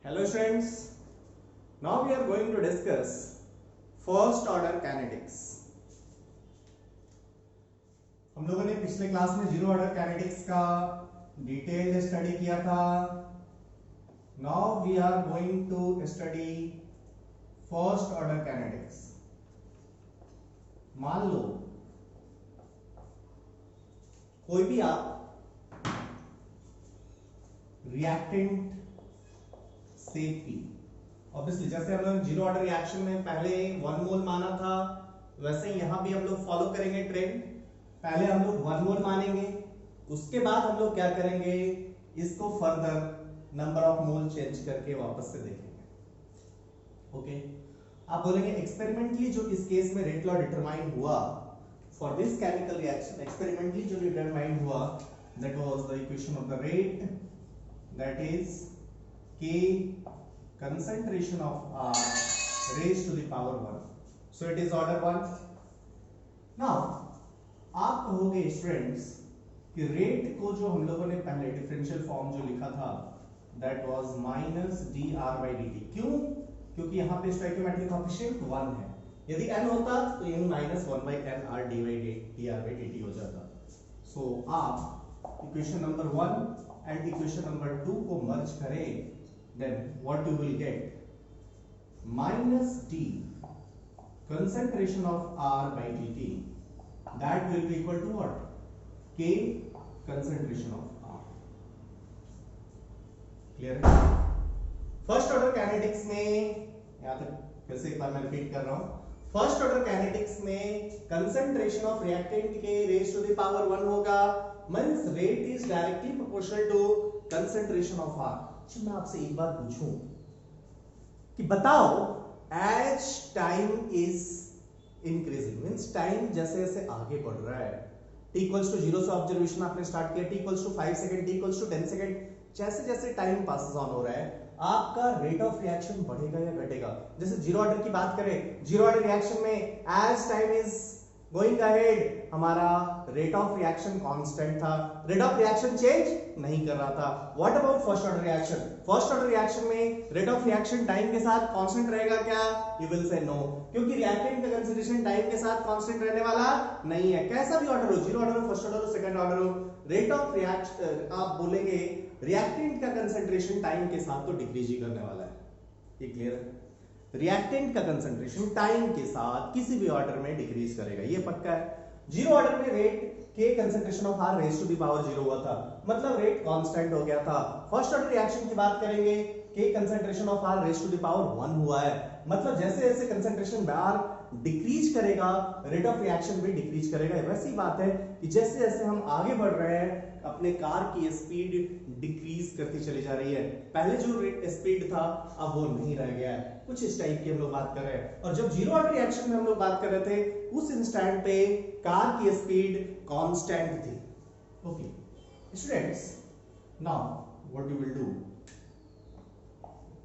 Hello students, now we are going to discuss first order kinetics. हम लोगों ने पिछले क्लास में जीरो ऑर्डर काइनेटिक्स का डिटेल्ड स्टडी किया था. Now we are going to study first order kinetics. मान लो कोई भी आप रिएक्टेंट से पी, ऑब्वियसली जैसे हम लोग जीरो ऑर्डर रिएक्शन में पहले 1 मोल माना था, वैसे यहां भी हम लोग फॉलो करेंगे ट्रेंड. पहले हम लोग 1 मोल मानेंगे, उसके बाद हम लोग क्या करेंगे, इसको further number of mole change करके वापस से देखेंगे. ओके, आप बोलेंगे एक्सपेरिमेंटली जो इस केस में रेट लॉ डिटरमाइन हुआ for this chemical reaction, experimentally जो डिटरमाइन हुआ that was the equation of the rate, that is K concentration of R raised to the power 1. So it is order 1. Now आप कहोगे students कि rate को जो हम लोगों ने पहले डिफरेंशियल फॉर्म जो लिखा था that was minus dr by dt. क्यों? क्योंकि यहाँ पे स्टोइकोमेट्रिक कोएफिशिएंट 1 है. यदि n होता तो ये minus 1 by n r d by dr by dt हो जाता. So आप equation number 1 and equation number 2 को मर्ज करें, then what you will get, minus d concentration of R by dt, that will be equal to what? K concentration of R. Clear है? First order kinetics में, यहाँ तक फिर से एक बार मैं रिपीट कर रहा हूं, फर्स्ट ऑर्डर काइनेटिक्स में कंसंट्रेशन ऑफ रिएक्टेंट के रेज टू द पावर 1 होगा, means rate is directly proportional to concentration of R. मैं आपसे एक बात पूछूं कि बताओ as time is increasing, means time जैसे जैसे आगे बढ़ रहा है, t इक्वल्स टू 0 से ऑब्जर्वेशन आपने स्टार्ट किया, t equals to 5 second, t equals to 10 second, जैसे जैसे टाइम पासेस ऑन हो रहा है आपका रेट ऑफ रिएक्शन बढ़ेगा या घटेगा. जैसे जीरो ऑर्डर की बात करें, जीरो ऑर्डर रिएक्शन में as time is going ahead हमारा रेट ऑफ रिएक्शन कांस्टेंट था, रेट ऑफ रिएक्शन चेंज नहीं कर रहा था. What about first order reaction? First order reaction में रेट ऑफ रिएक्शन टाइम के साथ कांस्टेंट रहेगा क्या? यू विल से नो, क्योंकि रिएक्टेंट का कंसंट्रेशन टाइम के साथ कांस्टेंट रहने वाला नहीं है. कैसा भी ऑर्डर हो, जीरो ऑर्डर हो, फर्स्ट ऑर्डर हो, सेकंड ऑर्डर हो, रेट ऑफ रिएक्शन आप बोलेंगे रिएक्टेंट का कंसंट्रेशन टाइम के साथ तो डिक्रीज ही करने वाला है. ये क्लियर है? रिएक्टेंट का कंसंट्रेशन टाइम के साथ किसी भी ऑर्डर में डिक्रीज करेगा, ये पक्का है. जीरो ऑर्डर में रेट के concentration of R raise to the power 0 हुआ था, मतलब रेट कांस्टेंट हो गया था. फर्स्ट ऑर्डर रिएक्शन की बात करेंगे, K concentration of R raise to the power 1 हुआ है, मतलब जैसे जैसे कंसंट्रेशन R डिक्रीज करेगा रेट ऑफ रिएक्शन भी डिक्रीज करेगा. वैसी बात है कि जैसे जैसे हम आगे बढ़ रहे हैं अपने कार की स्पीड डिक्रीज करती चली जा रही है. पहले जो स्पीड था अब वो नहीं रह गया है, कुछ इस टाइप की हम लोग बात कर रहे हैं. और जब जीरो ऑर्डर रिएक्शन में हम लोग बात कर रहे थे उस इंस्टेंट पे कार की स्पीड कांस्टेंट थी. Okay students, now what you will do,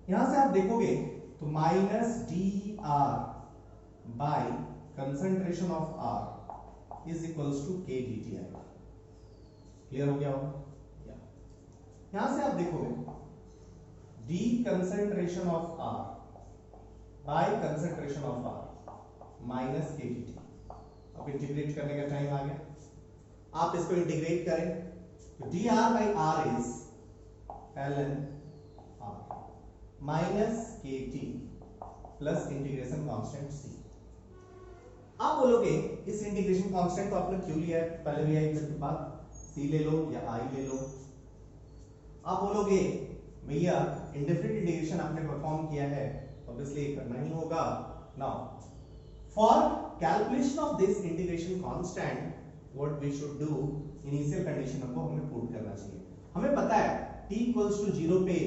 यहां से आप देखोगे तो minus D R by concentration of R is equals to K dt आएगा. क्लियर हो गया होगा? यहां से आप देखोगे D concentration of R by concentration of R minus K dt. अब इंटीग्रेट करने का टाइम आ गया, आप इसको इंटीग्रेट करें तो dr by r is ln r minus kt plus integration constant c. आप बोलोगे इस इंटीग्रेशन कांस्टेंट को आपने क्यों लिया है, पहले भी आई फिर बाद c ले लो या i ले लो. आप बोलोगे भैया इंडेफिनिट इंटीग्रेशन आपने परफॉर्म किया है, ऑब्वियसली करना ही होगा. Now for calculation of this integration constant what we should do, initial condition को हमें पुट करना चाहिए. हमें पता है t इक्वल्स टू 0 पे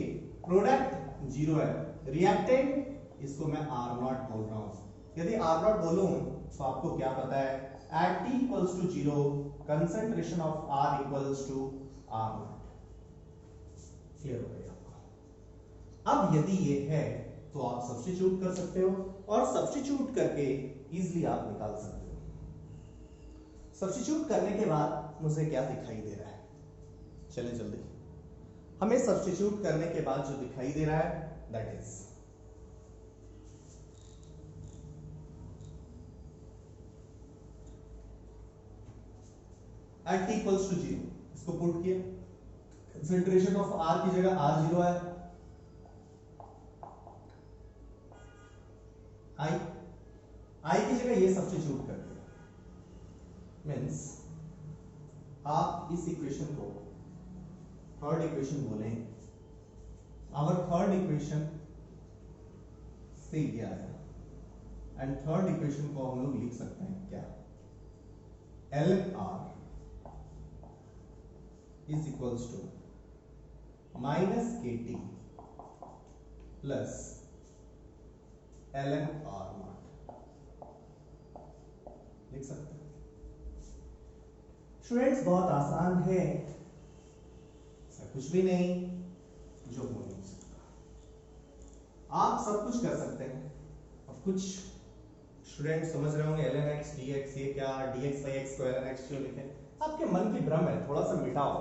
प्रोडक्ट 0 है, रिएक्टेंट इसको मैं r0 बोल रहा हूं. यदि r0 बोलूं तो आपको क्या पता है, at t equals to 0 concentration of R equals to R0. Clear हो गया आपको? अब यदि ये है तो आप सब्स्टिट्यूट कर सकते हो और सब्स्टिट्यूट करके इजीली आप निकाल सकते हो. सब्स्टिट्यूट करने के बाद मुझे क्या दिखाई दे रहा है, चलें जल्दी. हमें सब्स्टिट्यूट करने के बाद जो दिखाई दे रहा है that is at T equals to 0, इसको पुट किया, कंसेंट्रेशन ऑफ आर की जगह आर 0 है, आई की जगह ये सब्स्टिट्यूट कर दिया, मीन्स आप इस इक्वेशन को थर्ड इक्वेशन बोलें, आवर थर्ड इक्वेशन से ये आया, एंड थर्ड इक्वेशन को हम लोग लिख सकते हैं क्या, L R is equals to minus K T plus L N R naught, लिख सकते हैं। स्टूडेंट्स बहुत आसान है, ऐसा कुछ भी नहीं जो हो नहीं सकता, आप सब कुछ कर सकते हैं। अब कुछ स्टूडेंट समझ रहे होंगे ln x dx ये क्या, dx by x को ln x क्यों लिखें, आपके मन की भ्रम है, थोड़ा सा मिटाओ।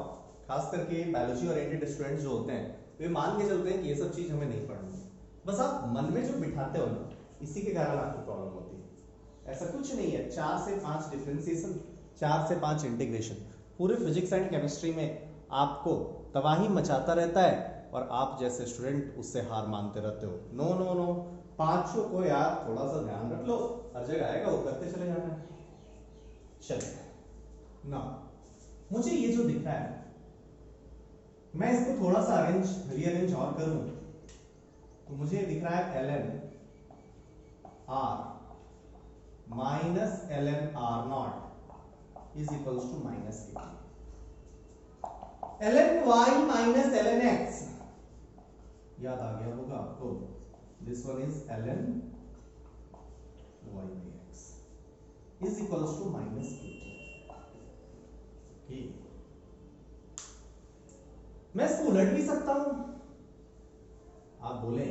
खास करके बायोलॉजी ओरिएंटेड स्टूडेंट्स जो होते हैं वे मान के चलते हैं कि ये सब चीज हमें नहीं पढ़नी है, बस आप मन में जो बिठाते हो ना, इसी के कारण आपको प्रॉब्लम होती है। ऐसा कुछ नहीं है, 4 से 5 डिफरेंशिएशन, 4 से 5 इंटीग्रेशन, पूरे फिजिक्स एंड केमिस्ट्री में आपको तबाही मचाता रहता है और आप जैसे स्टूडेंट उससे हार मानते रहते हो। नो नो नो, पांचों को यार थोड़ा सा ध्यान रख लो, हर जगह आएगा वो करते चले जाना है। चलिए ना, मुझे ये जो दिख रहा है मैं इसको थोड़ा सा रीअरेंज और करूं तो मुझे दिख रहा है ln r minus ln r not is equals to minus K, ln y minus ln x याद आ गया होगा आपको, this one is ln y by x is equals to minus K. मैं इसको उलट भी सकता हूं, आप बोले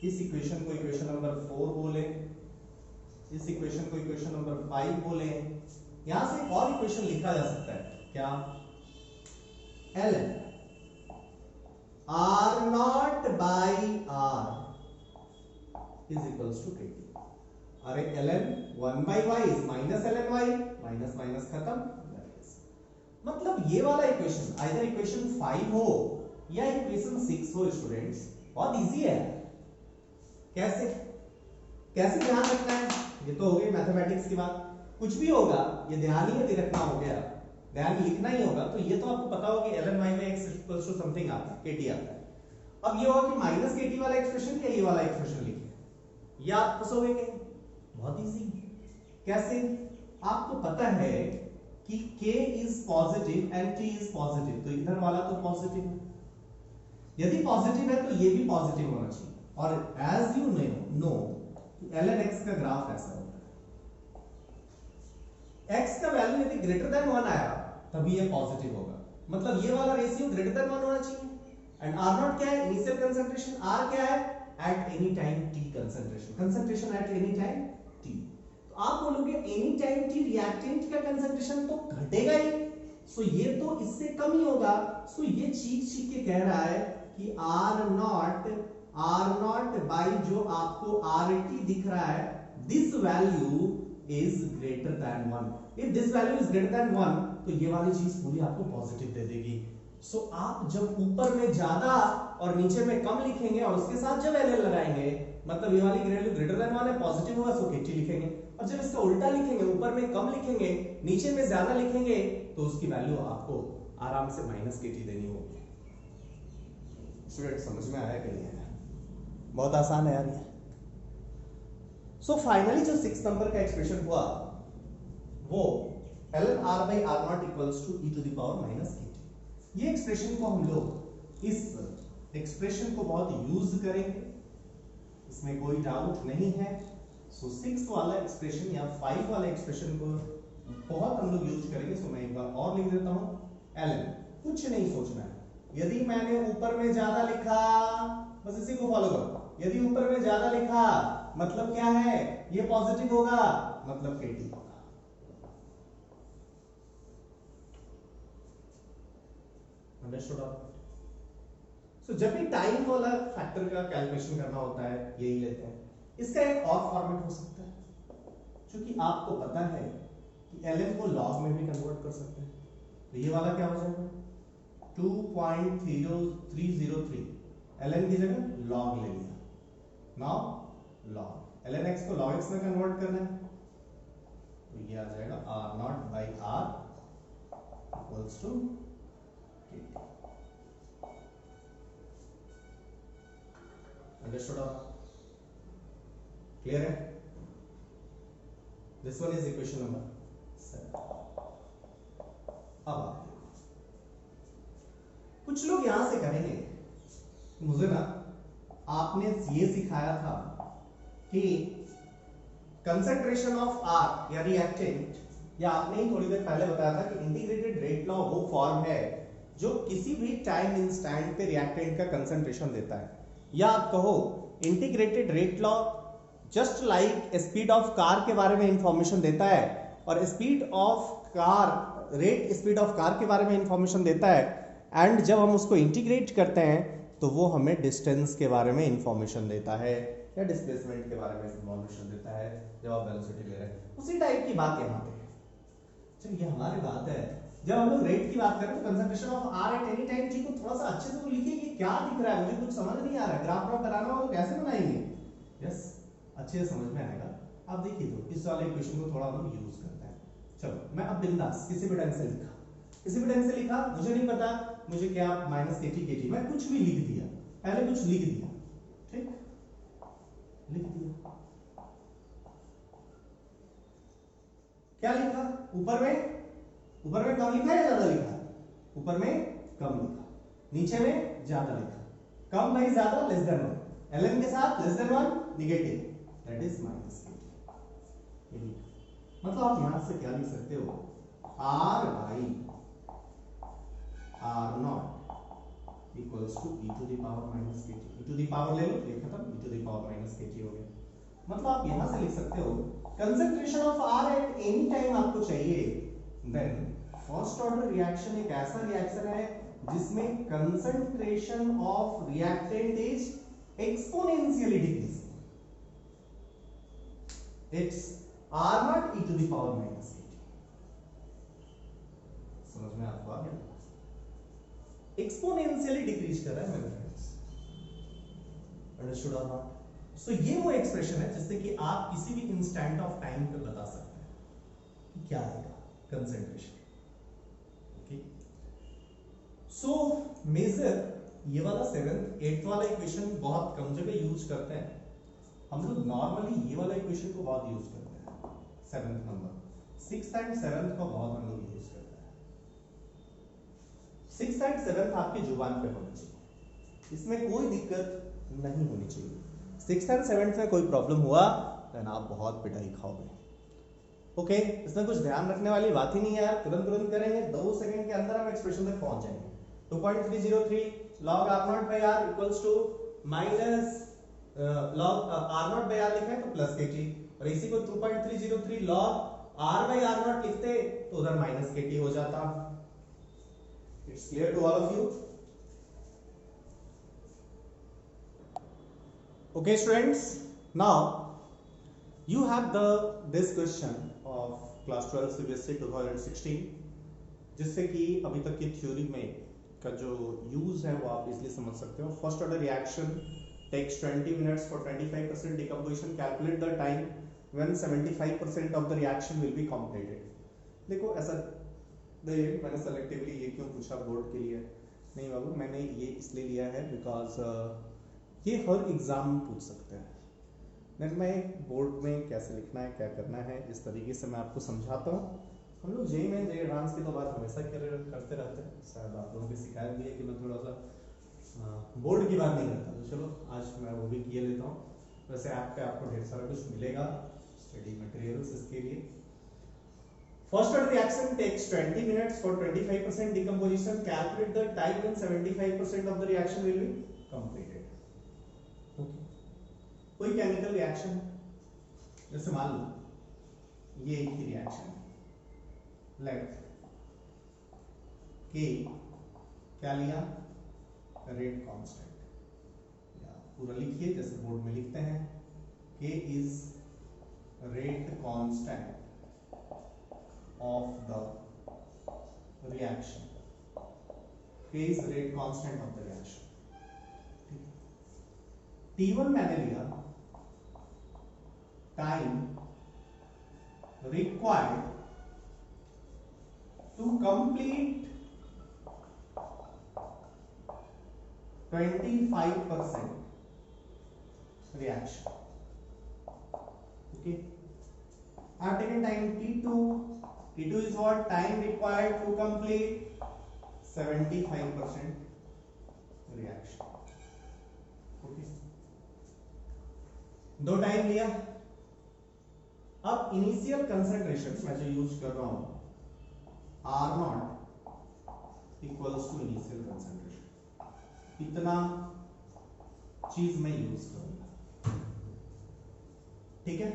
इस इक्वेशन को इक्वेशन नंबर 4 बोले, इस इक्वेशन को इक्वेशन नंबर 5 बोले, यहां से एक और इक्वेशन लिखा जा सकता है क्या, ln r nought by r is equals to kt। अरे ln 1 by y is minus ln y, minus minus खत्म। मतलब ये वाला इक्वेशन आइदर इक्वेशन 5 हो या इक्वेशन 6 हो स्टूडेंट्स, बहुत इजी है। कैसे कैसे ध्यान रखना है, ये तो हो गई मैथमेटिक्स की बात। कुछ भी होगा ये ध्यान ही रखना हो गया, ध्यान लिखना ही होगा, तो ये तो आपको पता होगा कि ln y by x equals to something आता है, kt आता है। अब ये होगा कि माइनस kt वाला एक्सप्रेशन या ये वाला एक्सप्रेशन लिखे, या आप फंसोगे कहीं, बहुत इजी। कैसे, आपको पता है कि k is positive and t is positive, तो इधर वाला तो पॉजिटिव है, यदि पॉजिटिव है तो ये भी पॉजिटिव होना चाहिए। और as you know ln x का ग्राफ ऐसा होता है, x का वैल्यू यदि ग्रेटर देन 1 आया तभी ये पॉजिटिव होगा, मतलब ये वाला रेशियो ग्रेटर देन 1 होना चाहिए। एंड r नॉट क्या है, इनिशियल कंसंट्रेशन, r क्या है, eight any time t concentration, concentration eight any time t। तो आप बोलोगे एनी टाइम t रिएक्टेंट का कंसंट्रेशन तो घटेगा ही, सो ये तो इससे कम ही होगा। सो ये चीख के कह रहा है कि r नॉट बाई जो आपको RT दिख रहा है, this value is greater than 1। If this value is greater than 1 तो ये वाली चीज पूरी आपको पॉजिटिव दे देगी। सो आप जब ऊपर में ज्यादा और नीचे में कम लिखेंगे और उसके साथ जब LL लगाएंगे, मतलब ये वाली वैल्यू ग्रेटर देन 1 है, पॉजिटिव होगा, सो KT लिखेंगे। और जब इसका उल्टा लिखेंगे, ऊपर में कम लिखेंगे, नीचे में ज्यादा लिखेंगे, तो उसकी वैल्यू आपको आराम से माइनस KT देनी होगी। स्टूडेंट समझ में आया कि नहीं आया? बहुत आसान है यार ये। सो फाइनली जो 6 नंबर का एक्सप्रेशन हुआ वो ln r by r naught equals to e to the power minus kt। ये एक्सप्रेशन को हम लोग इस एक्सप्रेशन को बहुत यूज करेंगे, इसमें कोई डाउट नहीं है। सो 6 वाला एक्सप्रेशन या 5 वाले एक्सप्रेशन को बहुत हम लोग यूज करेंगे। सो मैं एक बार और लिख देता हूं, ln, कुछ नहीं सोचना है, यदि मैंने ऊपर में ज्यादा लिखा, बस इसी को फॉलो करो, यदि ऊपर में ज्यादा लिखा मतलब क्या है, ये पॉजिटिव होगा, मतलब KT होगा। अंडरस्टूड? सो जब भी टाइम वाला फैक्टर का कैलकुलेशन करना होता है यही लेते हैं। इसका एक और फॉर्मेट हो सकता है, क्योंकि आपको पता है कि ln को log में भी कन्वर्ट कर सकते हैं। तो ये वाला क्या हो जाएगा 2.0303 ln की जगह log ले लिया। नाउ log ln x को log x में कन्वर्ट करना है, तो ये आ जाएगा r0/r equals to kt। Understood? Clear है? This one is equation number 7। अब आप देखो, कुछ लोग यहां से कहेंगे मुझे ना आपने ये सिखाया था कि कंसंट्रेशन ऑफ आर या रिएक्टेंट, या आपने ही थोड़ी देर पहले बताया था कि इंटीग्रेटेड रेट लॉ वो फॉर्म है जो किसी भी टाइम इंस्टेंट पे रिएक्टेंट का कंसंट्रेशन देता है, या आप कहो integrated rate law just like speed of car के बारे में इंफॉर्मेशन देता है, और speed of car rate speed of car के बारे में इंफॉर्मेशन देता है, एंड जब हम उसको इंटीग्रेट करते हैं तो वो हमें डिस्टेंस के बारे में इंफॉर्मेशन देता है या डिस्प्लेसमेंट के बारे में इंफॉर्मेशन देता है जब आप वेलोसिटी ले रहे हैं। उसी टाइप की बात यहाँ पे है। चलिए ये हमारी बात है, जब हम लोग रेट की बात करें तो concentration of R at any time जी को थोड़ा सा अच्छे से तो लिखिए कि क्या दिख रहा है, मुझे कुछ समझ नहीं आ रहा है, ग्राफ ड्रॉ कराना हो तो कैसे बनाएंगे? यस, अच्छे से समझ में आएगा। आप देखिए तो इस वाले इक्वेशन को थोड़ा हम यूज करते हैं। चलो मैं अब बिंदास किसी भी ढंग से लिखा, किसी भी ढंग से लिखा, मुझे नहीं पता मुझे क्या माइनस kt मैं कुछ भी लिख दिया, पहले कुछ लिख दिया, ठीक, लिख दिया। क्या लिखा? ऊपर में कम लिखा या ज्यादा लिखा? ऊपर में कम लिखा, नीचे में ज्यादा लिखा। कम बाई ज्यादा लेस देन 1, ln के साथ less than 1 negative, that is minus kt। मतलब आप यहां से क्या लिख सकते हो, r by r0 equals to e to the power minus kt। e to the power ले लो, ये खत्म, e to the power minus kt हो गया। मतलब आप यहां से लिख सकते हो concentration of r at any time आपको चाहिए, देन फर्स्ट ऑर्डर रिएक्शन एक ऐसा रिएक्शन है जिसमें concentration of reactant is exponentially decreasing, it's r0 e to the power minus kt। समझ में आपको आ गया? एक्सपोनेंशियली डिक्रीज कर रहा है मेरे फ्रेंड्स, अंडरस्टूड और नॉट? सो ये वो एक्सप्रेशन है जिससे कि आप किसी भी इंस्टेंट ऑफ टाइम पे बता सकते हैं कि क्या आएगा कंसंट्रेशन। ओके, सो मेजर ये वाला 7th 8th वाला इक्वेशन बहुत कम जगह यूज करते हैं हम लोग, नॉर्मली ये वाला इक्वेशन को बहुत यूज करते हैं 7th number, 6th and 7th को बहुत हम लोग यूज करते हैं। 6th एंड 7th आपकी जुबान पे होनी चाहिए, इसमें कोई दिक्कत नहीं होनी चाहिए। 6th एंड 7th में कोई प्रॉब्लम हुआ देन आप बहुत पिटाई खाओगे। ओके, इसमें कुछ ध्यान रखने वाली बात ही नहीं है यार, तुरंत करेंगे, 2 सेकंड के अंदर हम एक्सप्रेशन तक पहुंच जाएंगे। 2.303 log r0/r equals to minus log r0/r लिखा है तो प्लस kt, और इसी को 2.303 log r/r0 लिखते तो उधर माइनस kt हो जाता। It's clear to all of you? Okay students, now you have this question of class 12 CBSE 2016, जिससे कि अभी तक की थ्योरी में का जो यूज है वो आप इजीली समझ सकते हो। First order reaction takes 20 minutes for 25% decomposition, calculate the time when 75% of the reaction will be completed। देखो ऐसा मैंने सेलेक्टिवली ये क्यों पूछा बोर्ड के लिए, नहीं बाबू मैंने ये इसलिए लिया है बिकॉज ये हर एग्जाम में पूछ सकते हैं। देन मैं बोर्ड में कैसे लिखना है क्या करना है इस तरीके से मैं आपको समझाता हूँ। हम लोग जेई में जे एडवांस की तो बात हमेशा करते रहते हैं, शायद आप लोगों की शिकायत भी है कि मैं थोड़ा सा बोर्ड की बात नहीं करता, तो चलो आज मैं वो भी किए लेता हूँ। वैसे ऐप पे आपको ढेर सारा कुछ मिलेगा स्टडी मटेरियल्स इसके लिए। First order reaction takes 20 minutes for 25% decomposition. Calculate the time when 75% of the reaction will be completed. Okay. कोई केमिकल रिएक्शन है, जैसे मान लो ये एक ही रिएक्शन है, लेट के क्या लिया रेट कांस्टेंट, या पूरा लिखिए जैसे बोर्ड में लिखते हैं, K is rate constant of the reaction, K is rate constant of the reaction. T1 मैंने लिया time required to complete 25% reaction. Okay, I have taken time T2. T2 is what? Time required to complete 75% reaction. Okay, दो time लिया। अब initial concentration मैं जो use कर रहा हूं R nought equals to initial concentration, इतना चीज मैं यूज करूंगा। ठीक है,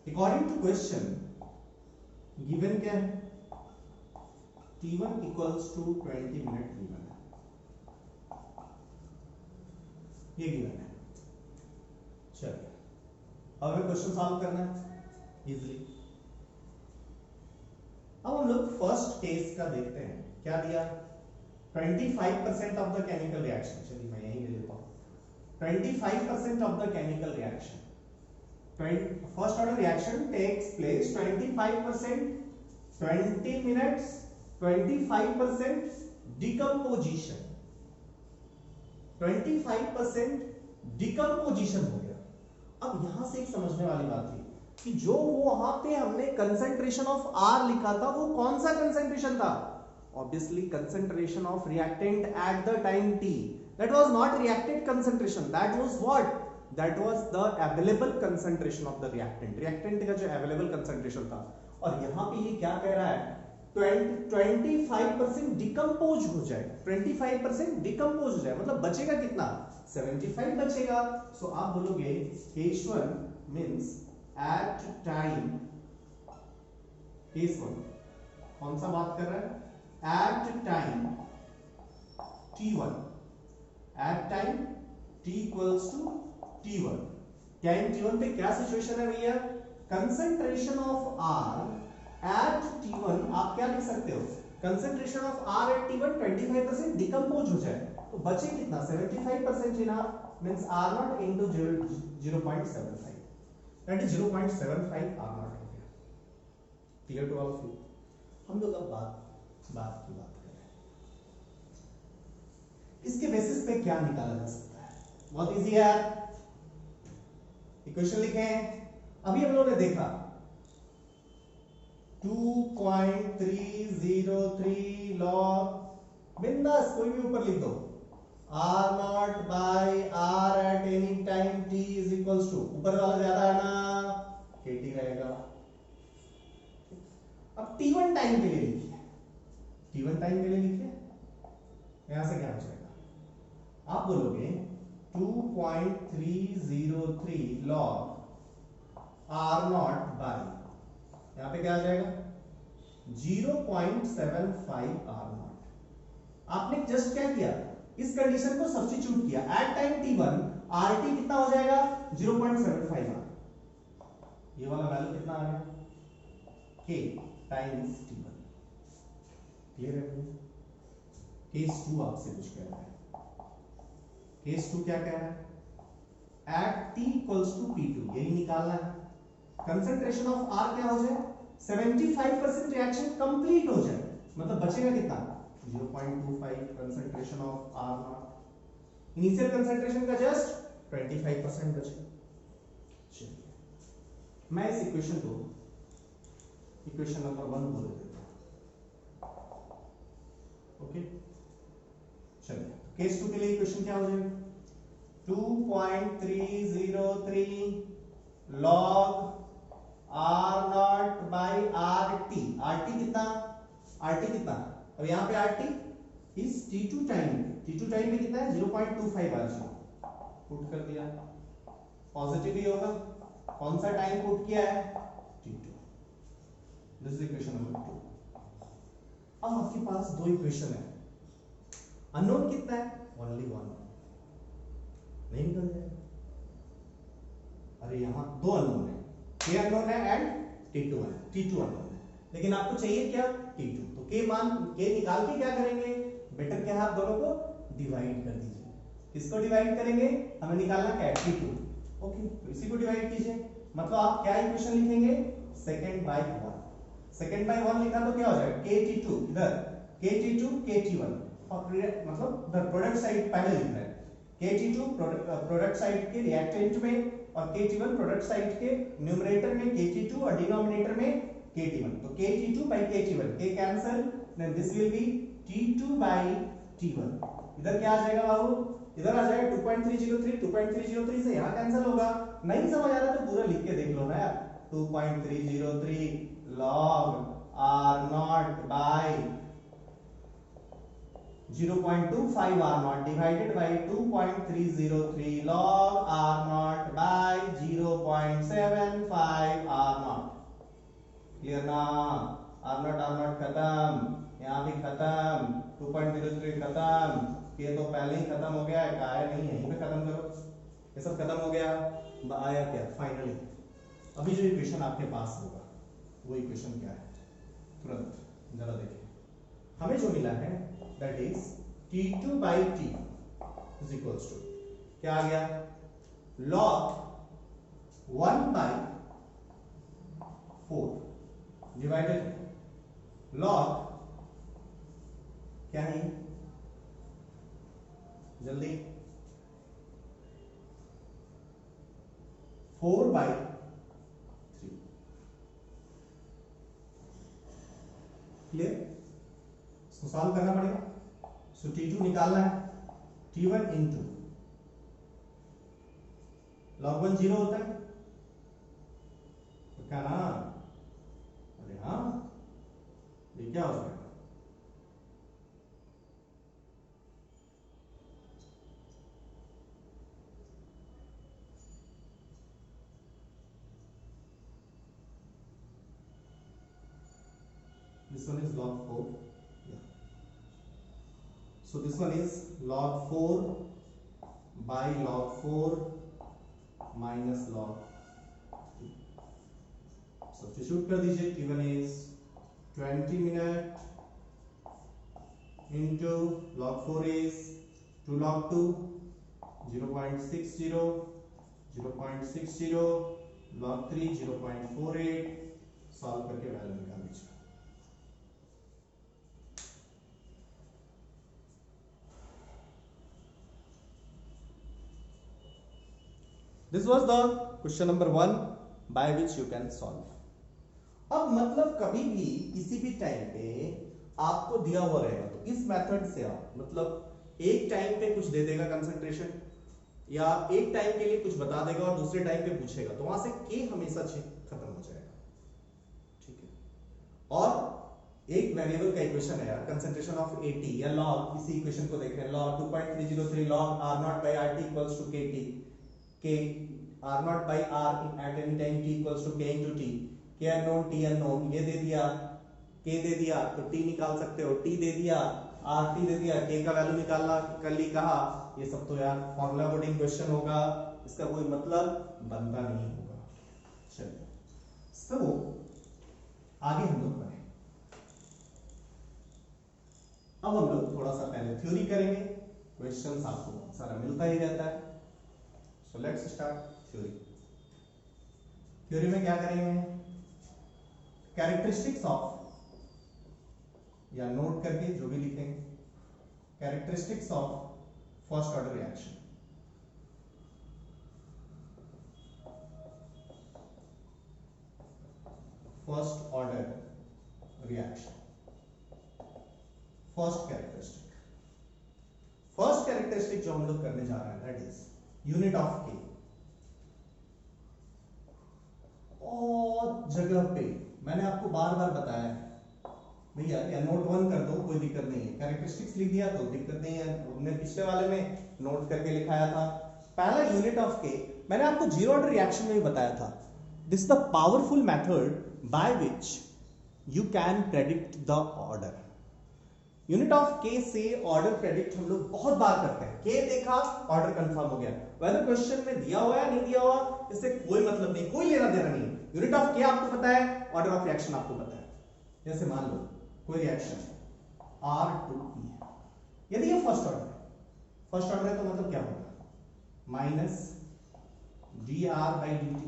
अकॉर्डिंग टू क्वेश्चन गिवन क्या है, T1 equals to 20 minute given है, ये गिवन है। चलिए अब हमें क्वेश्चन सॉल्व करना है इजीली। अब हम लोग फर्स्ट केस का देखते हैं, क्या दिया, 25% ऑफ द केमिकल रिएक्शन। चलिए मैं यही ले लेता हूं, 25% of the chemical reaction, first order reaction takes place 25%, 20 minutes, 25% decomposition, 25% decomposition हो गया। अब यहां से एक समझने वाली बात थी कि जो वहां पे हमने कंसंट्रेशन ऑफ आर लिखा था वो कौन सा कंसंट्रेशन था, obviously concentration of reactant at the time T. That was not reactant concentration, that was what, that was the available concentration of the reactant, reactant का जो अवेलेबल कंसंट्रेशन था। और यहां पे ये क्या कह रहा है, 25% डिकम्पोज हो जाए, 25% डिकम्पोज हो जाए, मतलब बचेगा कितना, 75 बचेगा। सो आप बोलोगे H1 means at time, H1 कौन सा बात कर रहा है, at time T1, at time T equals to T1। Time T1 पे क्या सिचुएशन है भैया, concentration of R at T1, आप क्या लिख सकते हो, concentration of R at T1 25% decompose हो जाए, तो बचे कितना, 75% in R means R nought into 0.75, that is 0.75 R nought हो गया। Clear to all of you. हम लोग अब बात की बात कर रहे हैं, इसके बेसिस पे क्या निकाला जा सकता है, बहुत इजी है यार। इक्वेशन लिखे हैं, अभी हम लोगों ने देखा 2.303 log, बिंदास कोई भी ऊपर लिख दो, R nought by R at any time T is equals to, ऊपर वाला ज्यादा है ना, KT रहेगा। अब T1 टाइम के लिए लिखिए, T1 टाइम के लिए लिखिए, यहां से क्या बचेगा, आप बोलोगे 2.303 log R नॉट बाय, यहां पे क्या आ जाएगा 0.75 R नॉट। आपने जस्ट क्या किया, इस कंडीशन को सब्स्टिट्यूट किया, एट टाइम T1 RT कितना हो जाएगा 0.75 R, ये वाला वैल्यू कितना आ गया, K टाइम्स T1। क्लियर है। केस 2 आपसे कुछ कह रहा है, केस 2 क्या कह रहा है, eight T equals to P2, यही निकालना है। कंसंट्रेशन ऑफ R क्या हो जाए, 75% रिएक्शन कंप्लीट हो जाए, मतलब बचेगा कितना 0.25 concentration of R not, initial concentration का जस्ट 25% बचे। चलिए मैं इस इक्वेशन को इक्वेशन नंबर 1 बोल देता हूं। ओके, चलिए केस 2 के लिए इक्वेशन क्या हो जाएगा, 2.303 log R nought by RT, RT कितना, RT कितना, अब यहां पे RT इस T2 टाइम, T2 टाइम में कितना है 0.25 RG, पुट कर दिया, पॉजिटिव ही होगा, कौन सा टाइम पुट किया है T2। This is equation number 2। अब आपके पास दो इक्वेशन है, अननोन कितना है? ओनली 1, नहीं निकल जाएगा। अरे यहाँ दो अननोन है, K अननोन है एंड T2 अननोन है, लेकिन आपको चाहिए क्या? T2। तो K निकाल के क्या करेंगे? बेटर क्या है, आप दोनों को डिवाइड कर दीजिए। किसको डिवाइड करेंगे? हमें निकालना क्या है? T2। ओके, तो इसी को डिवाइड कीजिए। मतलब आप क्या इक्वेशन लिखेंगे? Second by 1। सेकंड बाय 1 लिखा तो क्या हो जाएगा? KT2 इधर, KT2 KT1, मतलब उधर प्रोडक्ट साइड पहले लिख रहे हैं। KT2 प्रोडक्ट साइड के रिएक्टेंट में और KT1 प्रोडक्ट साइड के न्यूमरेटर में KT2 और डिनोमिनेटर में KT1। तो KT2 by KT1, K cancel, then this will be T2 by T1। इधर क्या आ जाएगा बाबू? इधर आ जाएगा 2.303, 2.303 से यहाँ कैंसिल होगा। नहीं समझ आ रहा तो पूरा लिख के देख लो ना यार। 2.303 log R0 by 0.25 R0 divided by 2.303 log R0 by 0.75 R0। Clear ना? R0 खत्म, यहाँ भी खत्म, 2.03 खत्म, ये तो पहले ही खत्म हो गया है, का है नहीं है, यहीं पे खत्म करो। ये सब खत्म हो गया। आया क्या फाइनली? अभी जो इक्वेशन आपके पास होगा वो इक्वेशन क्या है? तुरंत जरा देखिए। हमें जो मिला है that is T2 by T is equals to क्या आ गया? log 1 by 4 डिवाइडेड log क्या है? जल्दी 4 by 3। क्लियर? इसको सॉल्व करना पड़ेगा। सो T2 निकालना है, T1 इंटू log 1 0 होता है तो क्या ना? अरे हाँ, ये क्या हो जाएगा? This one is log 4. Yeah. So this one is log 4 by log 4 minus log 3. Substitute कर दीजिए। T1 is 20 minute into log 4 is 2 log 2 0.60 0.60 log 3 0.48। Solve करके वैल्यू निकाल दीजिए। This was the question number 1 by which you can solve। अब मतलब कभी भी किसी भी टाइम पे आपको दिया हुआ रहेगा तो इस मेथड से आप मतलब एक टाइम पे कुछ दे देगा कंसंट्रेशन, या एक टाइम के लिए कुछ बता देगा और दूसरे टाइम पे पूछेगा, तो वहां से K हमेशा खत्म हो जाएगा। ठीक है? और एक वेरिएबल का इक्वेशन है यार, कंसंट्रेशन ऑफ AT या लॉग, इसी इक्वेशन को देख रहे हैं, log 2.303 log R0 by RT equals to KT, K R0 by R at any time T equals to K into T, K unknown T unknown, ये दे दिया, K दे दिया तो T निकाल सकते हो, T दे दिया, RT दे दिया, K का वैल्यू निकालना कल ही कहा। ये सब तो यार फॉर्मूला कोडिंग क्वेश्चन होगा, इसका कोई मतलब बनता नहीं होगा। चलिए तो आगे हम लोग बढ़े। अब हम लोग थोड़ा सा पहले थ्योरी करेंगे, क्वेश्चंस आपको बहुत सारा मिलता ही रहता है। So let's start theory. Theory में क्या करेंगे? कैरेक्टरिस्टिक्स ऑफ, या नोट करके जो भी लिखेंगे, characteristics of first order reaction. First order reaction, first characteristic. First characteristic जो हम लोग करने जा रहे हैं that is unit of K। और जगह पे मैंने आपको बार बार बताया है भैया या नोट 1 कर दो, कोई दिक्कत नहीं है, कैरेक्टरिस्टिक्स लिख दिया तो दिक्कत नहीं है। हमने पिछले वाले में नोट करके लिखाया था। पहला यूनिट ऑफ K मैंने आपको जीरो ऑर्डर रिएक्शन में भी बताया था। This the powerful method by which you can predict the order. Unit of के से ऑर्डर प्रेडिक्ट हम लोग बहुत बार करते हैं। के देखा, ऑर्डर कंफर्म हो गया। वेदर क्वेश्चन में दिया हुआ है नहीं दिया हुआ इससे कोई मतलब नहीं, कोई लेना देना नहीं। यूनिट ऑफ के आपको पता है, ऑर्डर ऑफ रिएक्शन आपको पता है। जैसे मान लो कोई रिएक्शन R2P है, यदि ये फर्स्ट ऑर्डर है, फर्स्ट ऑर्डर है तो मतलब क्या होगा, minus dR/dt,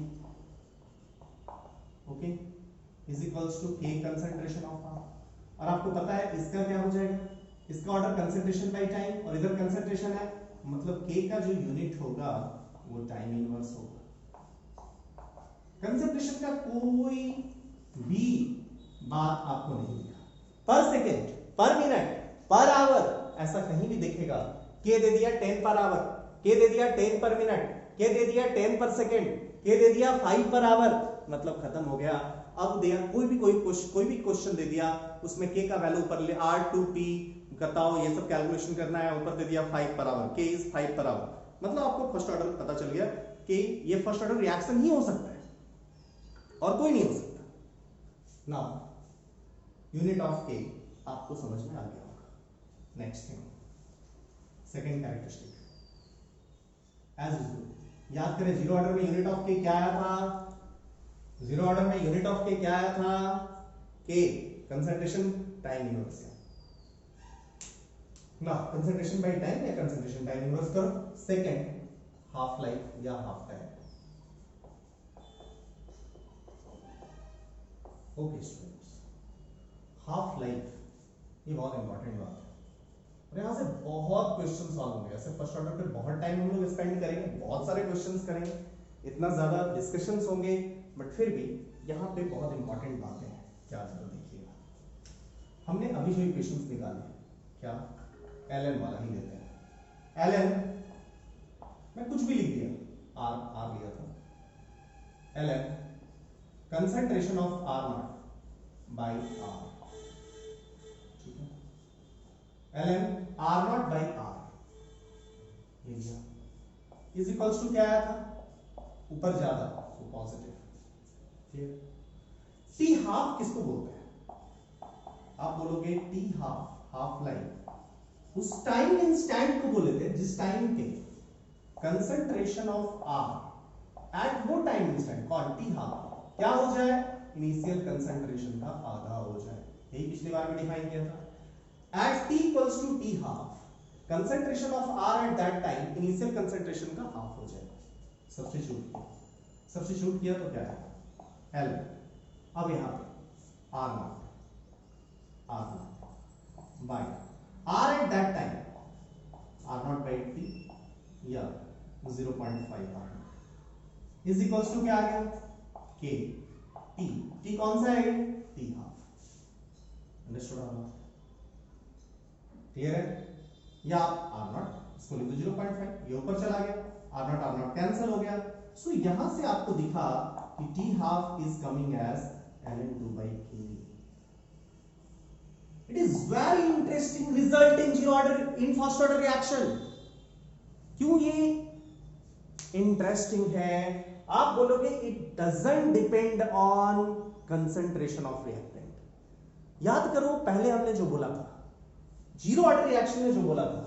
okay, is equals to K concentration of R। और आपको पता है इसका क्या हो जाएगा, इसका ऑर्डर कंसंट्रेशन बाय टाइम, और इधर कंसंट्रेशन है, मतलब K का जो यूनिट होगा वो टाइम इनवर्स होगा। कंसंट्रेशन का कोई भी बात आपको नहीं दिखा, पर सेकेंड, पर मिनट, पर आवर ऐसा कहीं भी देखेगा। K दे दिया 10 पर आवर, K दे दिया 10 पर मिनट, K दे दिया 10 पर सेकेंड, K दे दिया 5 पर आवर, मतलब खत्म हो गया। अब दिया कोई भी क्वेश्चन दे दिया, उसमें K का वैल्यू ऊपर ले, R2P बताओ, ये सब कैलकुलेशन करना है, ऊपर दे दिया 5 per hour, K is 5 per hour, मतलब आपको फर्स्ट ऑर्डर पता चल गया कि ये फर्स्ट ऑर्डर रिएक्शन ही हो सकता है और कोई नहीं हो सकता। नाउ यूनिट ऑफ K आपको समझ में आ गया होगा। Next thing, second characteristic, as usual याद करें, जीरो ऑर्डर में यूनिट ऑफ K क्या आया था, जीरो ऑर्डर में यूनिट ऑफ K क्या आया था, K कंसंट्रेशन टाइम इनवर्स है ना, कंसंट्रेशन बाय टाइम या कंसंट्रेशन टाइम इनवर्स करो, सेकंड हाफ लाइफ या half time. Okay students, half life ये बहुत इंपॉर्टेंट बात है और यहां से बहुत क्वेश्चन सॉल्व होंगे। ऐसे फर्स्ट ऑर्डर पे बहुत टाइम हम लोग स्पेंड करेंगे, बहुत सारे क्वेश्चंस करेंगे, इतना ज्यादा डिस्कशंस होंगे, बट फिर भी यहाँ पे बहुत इंपॉर्टेंट बातें हैं। क्या जरा देखिएगा, हमने अभी जो इक्वेशंस निकाले, क्या ln वाला ही लेते हैं। ln मैं कुछ भी लिख दिया, r लिया था, ln concentration of R0 by R, ठीक है, ln R0 बाई R ये लिया, इज इक्वल्स टू क्या आया था, ऊपर ज्यादा तो पॉजिटिव, क्लियर। टी हाफ किसको बोलते हैं, आप बोलोगे टी हाफ, हाफ लाइफ उस टाइम इंस्टेंट को बोले थे जिस टाइम पे कंसंट्रेशन ऑफ आर एट वो टाइम इंस्टेंट कौन, टी हाफ क्या हो जाए, इनिशियल कंसंट्रेशन का आधा हो जाए। यही पिछली बार में डिफाइन किया था। At T equals to T half concentration of R at that time initial concentration का हाफ हो जाएगा। सब्स्टिट्यूट किया तो क्या है, एल, अब यहां पे R nought by R at that time, R nought by T या 0.5 आर इज इक्वल्स टू क्या आ गया, के टी, टी कौन सा है, टी हाफ। अंडरस्टूड आपका, क्लियर है। या आर नॉट इसको लिख दो 0.5, ये ऊपर चला गया, आर नॉट कैंसिल हो गया। सो यहां से आपको दिखा कि T half is coming as ln2 by k। It is very interesting result in zero order, in first order reaction। क्यों ये इंटरेस्टिंग है, आप बोलोगे it doesn't depend on concentration of reactant. याद करो पहले हमने जो बोला था, जीरो ऑर्डर रिएक्शन में जो बोला था,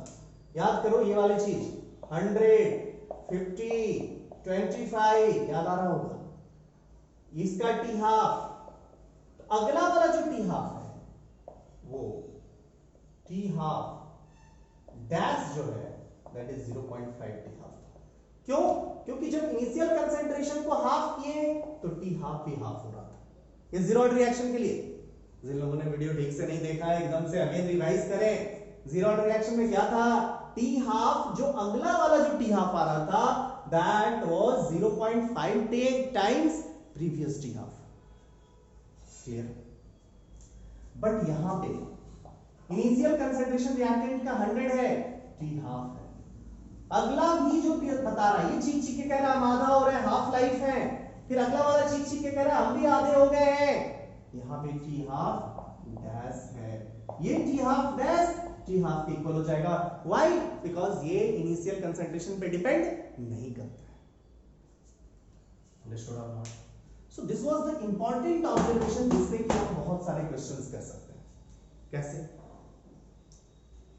याद करो ये वाली चीज 100, 50, 25 याद आ रहा होगा, इसका टी हाफ, तो अगला वाला जो टी हाफ है वो टी हाफ डैश जो है दैट इज 0.5 टी हाफ। क्यों, क्योंकि जब इनिशियल कंसंट्रेशन को हाफ किए तो टी हाफ भी हाफ हो रहा था। ये जीरो ऑर्डर रिएक्शन के लिए, जिन लोगों ने वीडियो ठीक से नहीं देखा है एकदम से अगेन रिवाइज करें। जीरो ऑर्डर रिएक्शन में क्या था, टी हाफ, जो अगला वाला जो टी हाफ आ रहा था that was 0.5 times previous T half, clear. But यहां पे इनिशियल कंसंट्रेशन रिएक्टेंट का 100 है, टी हाफ है, अगला भी जो बता रहा है ये चीख चीख के कह रहा हम आधा हो रहे हैं, हाफ लाइफ है, फिर अगला वाला चीख चीख के कह रहा हम भी आधे हो गए हैं। यहां पे टी हाफ डैश है, ये T half dash T half के इक्वल हो जाएगा। व्हाई, बिकॉज ये इनिशियल कंसंट्रेशन पे डिपेंड नहीं करता है। अंडरस्टूड और not. So this was the important observation जिससे कि आप बहुत सारे क्वेश्चंस कर सकते हैं। कैसे,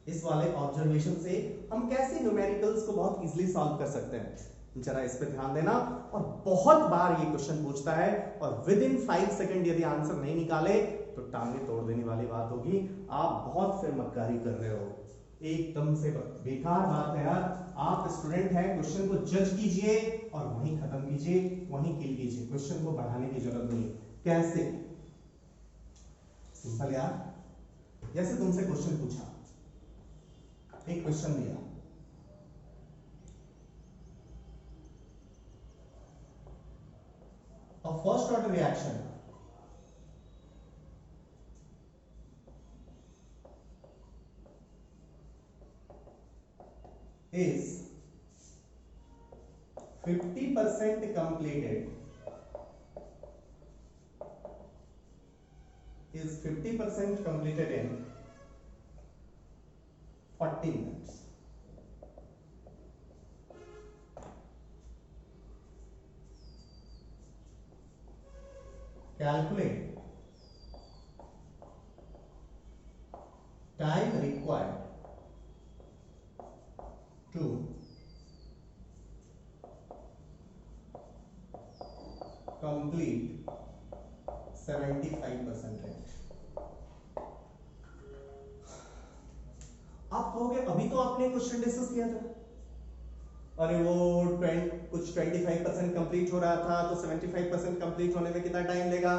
इस वाले ऑब्जर्वेशन से हम कैसे न्यूमेरिकल्स को बहुत इजीली सॉल्व कर सकते हैं, जरा इस पे ध्यान देना। और बहुत बार ये क्वेश्चन पूछता है और विद इन 5 सेकंड यदि आंसर नहीं निकाले तो टांगे तोड़ देने वाली बात होगी। आप बहुत फिर मक्कारी कर रहे हो, एकदम से बेकार बात है यार। आप स्टूडेंट हैं, क्वेश्चन को जज कीजिए और वहीं खत्म कीजिए, वहीं किल कीजिए, क्वेश्चन को बढ़ाने की जरूरत नहीं। कैसे? सिंपल यार, जैसे तुमसे क्वेश्चन पूछा, एक क्वेश्चन दिया, a first order reaction is 50% completed, is 50% completed in 40 minutes. Calculate time required to complete 75% range. आप कहोगे अभी तो आपने क्वेश्चन डिस्कस किया था, अरे वो कुछ 25% कंप्लीट हो रहा था तो 75% कंप्लीट होने में कितना टाइम लेगा,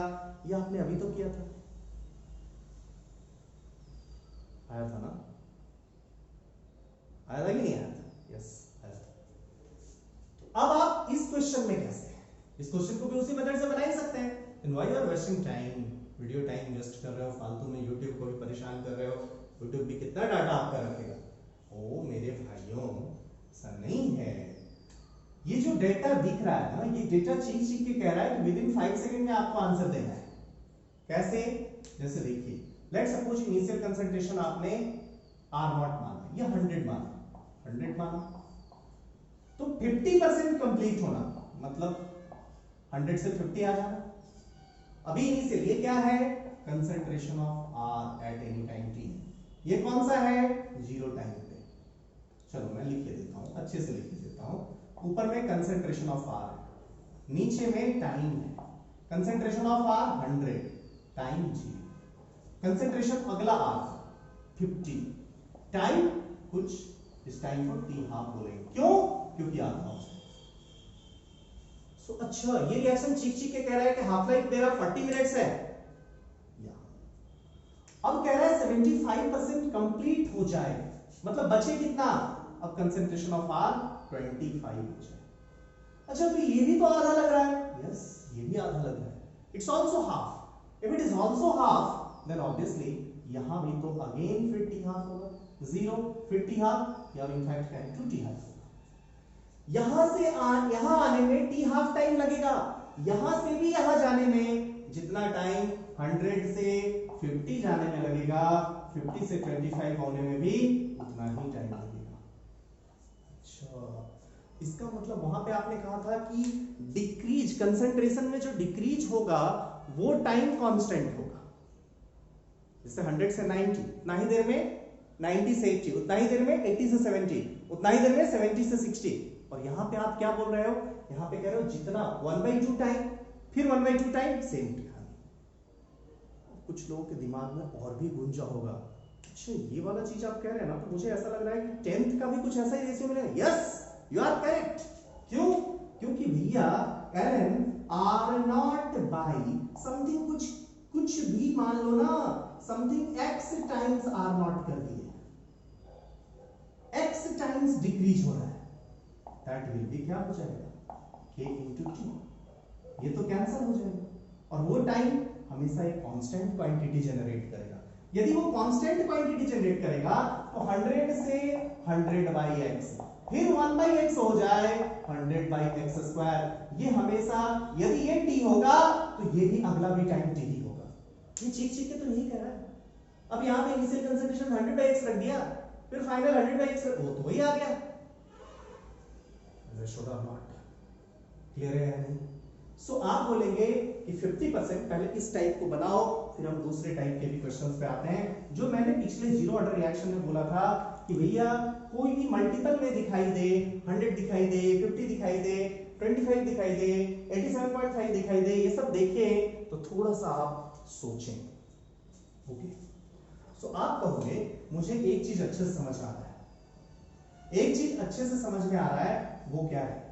ये आपने अभी तो किया था। आया था ना? आया था कि नहीं आया था? यस, आया था। अब आप इस क्वेश्चन में कैसे, इस क्वेश्चन को भी उसी मेथड से बना ही सकते हैं। Then why you are wasting time, video time waste कर रहे हो फालतू में, यूट्यूब को भी परेशान कर रहे हो। यूट्यूब भी कितना डाटा आपका रखेगा। ओ मेरे भाइयों, ऐसा नहीं है। ये जो डेटा दिख रहा है ना, ये डेटा चीख के कह रहा है कि विद इन 5 सेकंड में आपको आंसर देना है। कैसे? जैसे देखिए, लेट्स सपोज इनिशियल कंसंट्रेशन आपने R0 माना या 100 माना, 100 माना, तो 50% कंप्लीट होना मतलब 100 से 50 आ जाना। अभी इनिशियल ये क्या है? Concentration of R at any time t। ये कौन सा है? 0 टाइम पे। चलो मैं लिख के देता हूं, अच्छे से लिख के देता हूं। ऊपर में कंसंट्रेशन ऑफ R, नीचे में टाइम है। Concentration of R 100, time 0। Concentration अगला R 50, टाइम कुछ इस टाइम को t हाफ बोलेंगे। क्यों? क्योंकि आधा हो जाए। सो अच्छा, ये रिएक्शन चीख के कह रहा है कि हाफ लाइफ मेरा 40 मिनट्स है। अब कह रहा है 75% कंप्लीट हो जाए, मतलब बचे कितना? अब कंसंट्रेशन ऑफ R 25 हो जाए। अच्छा, तो ये भी तो आधा लग रहा है। यस, ये भी आधा लग रहा है। It's also half. If it is also half then obviously यहां भी तो अगेन फिर t हाफ होगा। 0 फिर t हाफ, या इनफैक्ट क्या है 2t हाफ। यहां से यहां आने में t हाफ टाइम लगेगा, यहां से भी यहां जाने में जितना टाइम 100 से 50 जाने में लगेगा, 50 से 25 होने में भी उतना ही टाइम लगेगा। अच्छा, इसका मतलब वहां पे आपने कहा था कि डिक्रीज कंसंट्रेशन में जो डिक्रीज होगा वो टाइम कांस्टेंट होगा। जैसे 100 से 90 उतना ही देर में, 90 से 80 उतना ही देर में, 80 से 70 उतना ही देर में, 70 से 60। और यहां पे आप क्या बोल रहे हो? यहां पे कह रहे हो जितना 1/2 टाइम, फिर 1/2 टाइम सेम कहानी। कुछ लोगों के दिमाग में और भी गुंजा होगा, अच्छा ये वाला चीज आप कह रहे हैं ना, तो मुझे ऐसा लग रहा है कि 10th का भी कुछ ऐसा ही रेशियो मिलेगा। Yes, you are correct. क्यों? क्योंकि भैया ln R0 बाई समथिंग, कुछ भी मान लो ना, समथिंग x टाइम्स R0 कर दिए, x टाइम्स डिक्रीज हो रहा है, दैट विल बी क्या हो जाएगा? k into t। ये तो कैंसिल हो जाएगा और वो टाइम हमेशा एक कांस्टेंट क्वांटिटी जनरेट करेगा। यदि वो कांस्टेंट क्वांटिटी जनरेट करेगा तो 100 से 100/x, फिर 1/x हो जाए 100/x²। ये हमेशा, यदि ये t होगा तो ये भी अगला भी टाइम t ही होगा। ये चीख के तो नहीं कह रहा है। अब यहां पे इनिशियल कंसंट्रेशन 100/x रख दिया, फिर फाइनल 100/x, वो तो वही आ गया। शुड और नॉट क्लियर है या नहीं? सो आप बोलेंगे कि 50% पहले इस टाइप को बनाओ, फिर हम दूसरे टाइप के भी क्वेश्चंस पे आते हैं। जो मैंने पिछले जीरो ऑर्डर रिएक्शन में बोला था कि भैया कोई भी मल्टीपल में दिखाई दे, 100 दिखाई दे, 50 दिखाई दे, 25 दिखाई दे, 87.5 दिखाई दे, ये सब देखें तो थोड़ा सा आप सोचें। ओके, सो आप कहोगे मुझे एक चीज अच्छे से समझ आ रहा है, एक चीज अच्छे से समझ में आ रहा है, वो क्या है?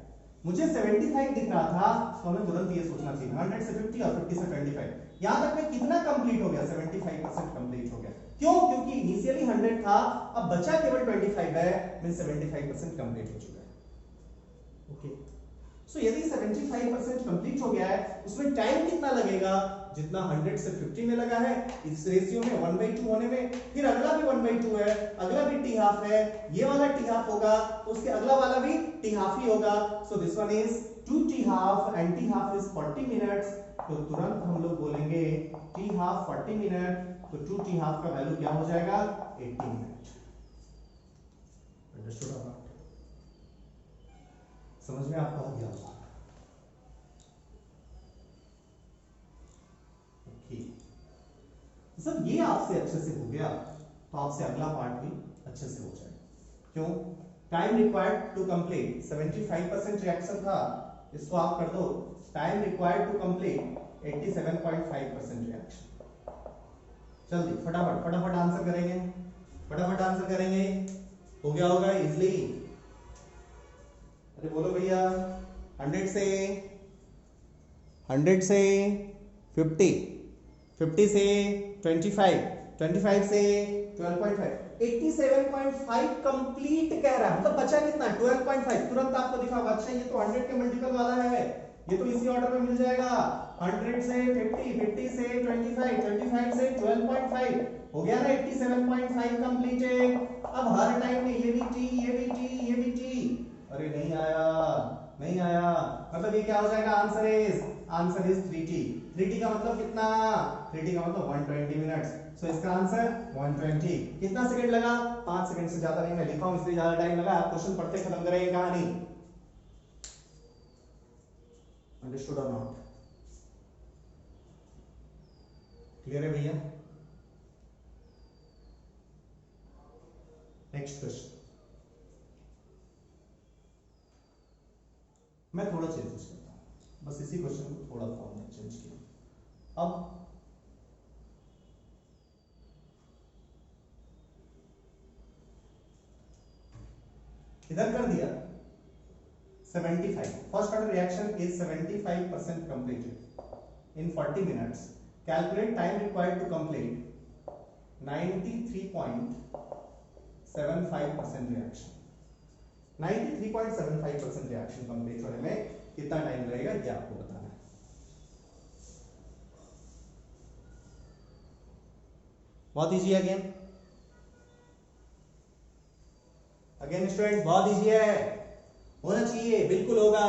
मुझे 75 दिख रहा था, तो हमें तुरंत ये सोचना चाहिए 100 से 50 और 50 से 25, यहां तक में कितना कंप्लीट हो गया? 75% कंप्लीट हो गया। क्यों? क्योंकि इनिशियली 100 था, अब बचा केवल 25 है, मींस 75% कंप्लीट हो चुका है। ओके, सो यदि 75% कंप्लीट हो गया है, उसमें टाइम कितना लगेगा? जितना 100 से 50 में लगा है, इस रेशियो में 1/2 होने में, फिर अगला भी 1/2 है, अगला भी टी हाफ है, ये वाला टी हाफ होगा, तो उसके अगला वाला भी टी हाफ ही होगा। So this one is 2 T half and T half is 40 minutes. तो तुरंत हम लोग बोलेंगे टी हाफ 40 मिनट, तो 2 टी हाफ का वैल्यू क्या हो जाएगा? 80 मिनट। अंडरस्टूड? समझ में आपको आ गया होगा? सर ये आपसे अच्छे से हो गया, तो आपसे अगला पार्ट भी अच्छे से हो जाएगा। क्यों? Time required to complete 75% reaction था, इसको आप कर दो time required to complete 87.5% reaction. जल्दी फटाफट फटाफट आंसर करेंगे, फटाफट आंसर करेंगे, हो गया होगा इजली। अरे बोलो भैया, 100 से 50, 50 से 25, 25 से 12.5, 87.5 कंप्लीट कह रहा है, मतलब बचा कितना? 12.5। तुरंत आपको दिखा होगा, अच्छा ये तो 100 के मल्टीपल वाला है, ये तो इसी ऑर्डर में मिल जाएगा। 100 से 50, 50 से 25, 25 से 12.5, हो गया ना 87.5 कंप्लीटेड। अब हर टाइम में ये भी टी, ये भी टी, ये भी टी, अरे नहीं आया, नहीं आया, मतलब ये क्या हो जाएगा? Answer is 3t। 3t का मतलब कितना? 3t का मतलब 120 मिनट्स। सो इसका आंसर 120। कितना सेकंड लगा? 5 सेकंड से ज्यादा नहीं, मैं लिखा हूं इसलिए ज्यादा टाइम लगा। आप क्वेश्चन पढ़ते खत्म करेंगे कहानी। अंडरस्टूड और नॉट? क्लियर है भैया? नेक्स्ट क्वेश्चन मैं थोड़ा चेंजेस करता हूं, बस इसी क्वेश्चन को थोड़ा फॉर्म में चेंज किया। अब इधर कर दिया 75, first order reaction is 75% completed in 40 minutes, calculate time required to complete 93.75% reaction। 93.75% reaction complete होने में कितना टाइम लगेगा ये आपको बताना है। बहुत इजी है, अगेन स्टूडेंट्स बहुत इजी है, होना चाहिए, बिल्कुल होगा,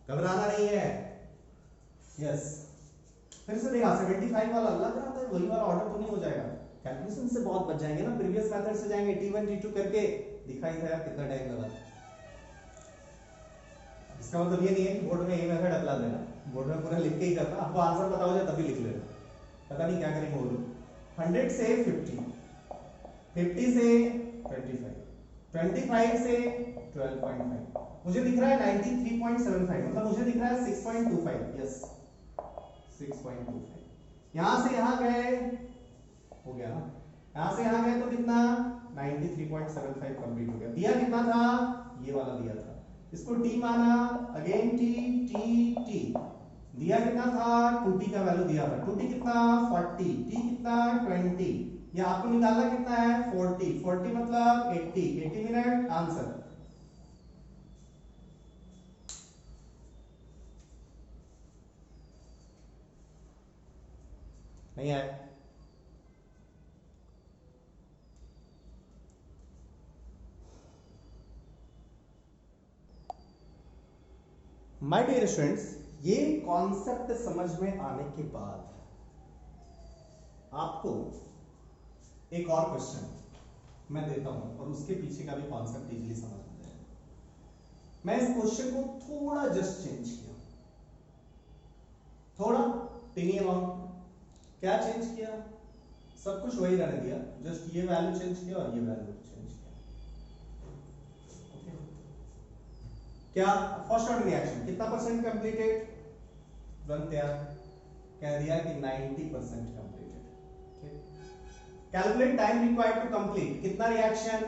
घबराना नहीं है। यस, फिर से देखा 75 वाला अल्लाह का आता है, वही वाला ऑर्डर तो नहीं हो जाएगा, कैलकुलेशन से बहुत बच जाएंगे ना, प्रीवियस मेथड से जाएंगे, T1 T2 करके दिखाई था यार कितना टाइम लगा। इसका मतलब ये नहीं है कि बोर्ड में ये मेथड अप्लाई देना, बोर्ड में पूरा लिख के ही करना, आपको आंसर पता हो जाए तभी लिख लेना, पता नहीं क्या करेंगे वो लोग। 100 से 50, 50 से 25, 25 से 12.5, मुझे दिख रहा है 93.75, मतलब मुझे दिख रहा है 6.25, यस 6.25। यहां से यहां गए, हो गया ना, यहां से यहां गए तो कितना? 93.75 कंप्लीट हो गया। दिया कितना था? ये वाला दिया था, इसको टी माना, अगेन टी टी टी, दिया कितना था? 2t का वैल्यू दिया था, 2t कितना? 40, t कितना? 20, ये आपको निकालना कितना है? 40, 40 मतलब 80, 80 मिनट आंसर। नहीं आया? माय डियर स्टूडेंट्स, ये कॉन्सेप्ट समझ में आने के बाद आपको एक और क्वेश्चन मैं देता हूं और उसके पीछे का भी कॉन्सेप्ट इजीली समझ में आएगा। मैं इस क्वेश्चन को थोड़ा जस्ट चेंज किया, थोड़ा टिनी अमाउंट। क्या चेंज किया? सब कुछ वही रहने दिया, जस्ट ये वैल्यू चेंज किया और ये वैल्यू चेंज किया। okay. क्या फर्स्ट ऑर्डर रिएक्शन कितना परसेंट कंप्लीटेड? तुरंत यार कह दिया कि 90% completed. Calculate time required to complete, कितना रिएक्शन?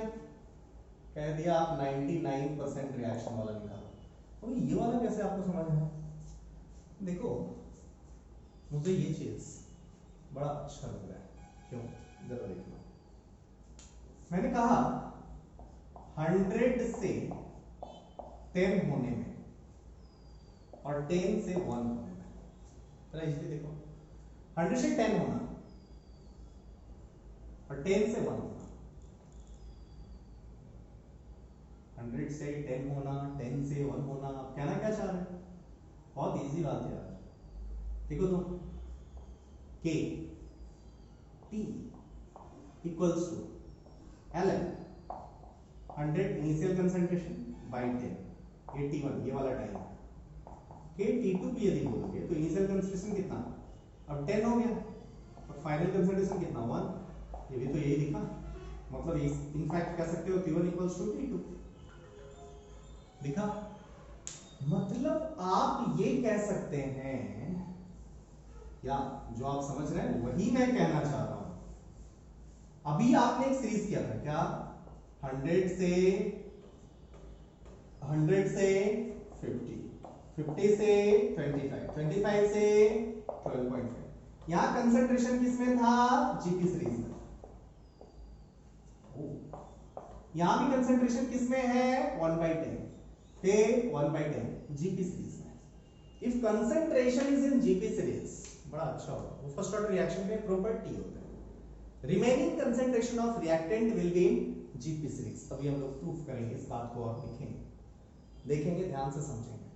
कह दिया आप 99% रिएक्शन वाला निकालो। तो ये वाला कैसे आपको समझ आया? देखो मुझे ये चीज बड़ा अच्छा लग रहा है, क्यों? जरा देख लो, मैंने कहा 100 से 10 होने में और 10 से 1 होने में, जरा इसलिए देखो 100 से 10 होना और 10 से 1 होना, 100 से 10 होना, 10 से 1 होना। आप कहना क्या चाह रहे हैं? बहुत इजी बात है यार, देखो तो K T equals to Ln 100 initial concentration by 10, 81 ये वाला टाइम है। K T2 भी यदि बोलोगे तो इनिशियल कंसंट्रेशन कितना? अब 10 हो गया और फाइनल कंसंट्रेशन कितना? 1। ये भी तो यही लिखा, मतलब इनफैक्ट कह सकते हो T1 equals to T2 लिखा। मतलब आप ये कह सकते हैं, या जो आप समझ रहे हैं वही मैं कहना चाह रहा हूं। अभी आपने एक सीरीज किया था क्या? 100 से 50, 50 से 25, 25 से 12.5। यहां कंसंट्रेशन किसमें था? जीपी सीरीज में। यहां भी कंसंट्रेशन किसमें है? 1/10 पे 1/10 जीपी सीरीज में। If concentration is in GP series, बड़ा अच्छा होगा, वो फर्स्ट ऑर्डर रिएक्शन में प्रॉपर्टी होता है। Remaining concentration of reactant will be in GP series. अभी हम लोग प्रूफ करेंगे इस बात को, आप लिखेंगे, देखेंगे, ध्यान से समझेंगे।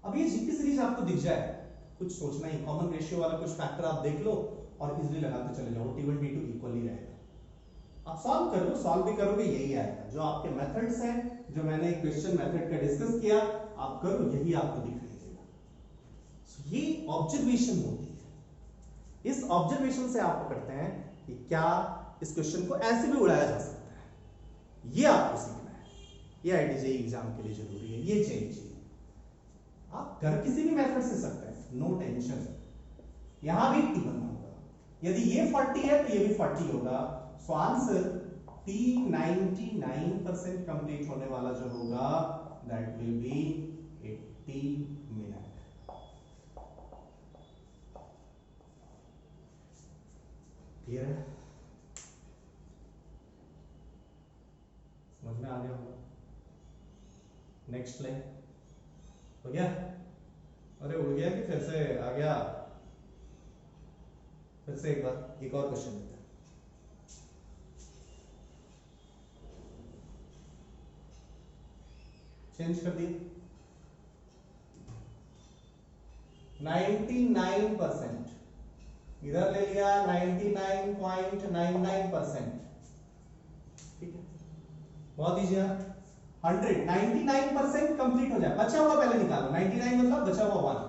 अब ये जीपी सीरीज आपको दिख जाए, कुछ सोचना ही, कॉमन रेशियो वाला कुछ फैक्टर आप देख लो और इजीली लगाते चले जाओ, T1 T2 इक्वली रहेगा। आप सॉल्व कर लो, सॉल्व भी करोगे यही आएगा। जो आपके मेथड्स हैं, जो मैंने क्वेश्चन मेथड का डिस्कस किया, आप करो, यही आपको दिखाई देगा। ये ऑब्जर्वेशन होती है, इस ऑब्जर्वेशन से आप पकड़ते हैं कि क्या इस क्वेश्चन को ऐसे भी उड़ाया जा सकता है। ये आपको सीखना है, ये आईआईटी एग्जाम के लिए जरूरी है, ये चेंज। आप घर किसी भी मेथड से सकते हैं, नो टेंशन। यहां भी T बनना होगा, यदि ये 40 है तो ये भी 40 होगा। सो आंसर T 99% कंप्लीट होने वाला जो होगा that will be 80 minute. Clear है? समझ में आ गया होगा? नेक्स्ट ले हो गया? अरे उड़ गया कि फिर से आ गया? फिर से एक बार एक और क्वेश्चन लेते हैं। चेंज कर दिए 99%, इधर ले लिया 99.99%। ठीक है, बहुत इजी है। 99% कंप्लीट हो जाए, बचा हुआ पहले निकालो। 99 मतलब बचा हुआ 1,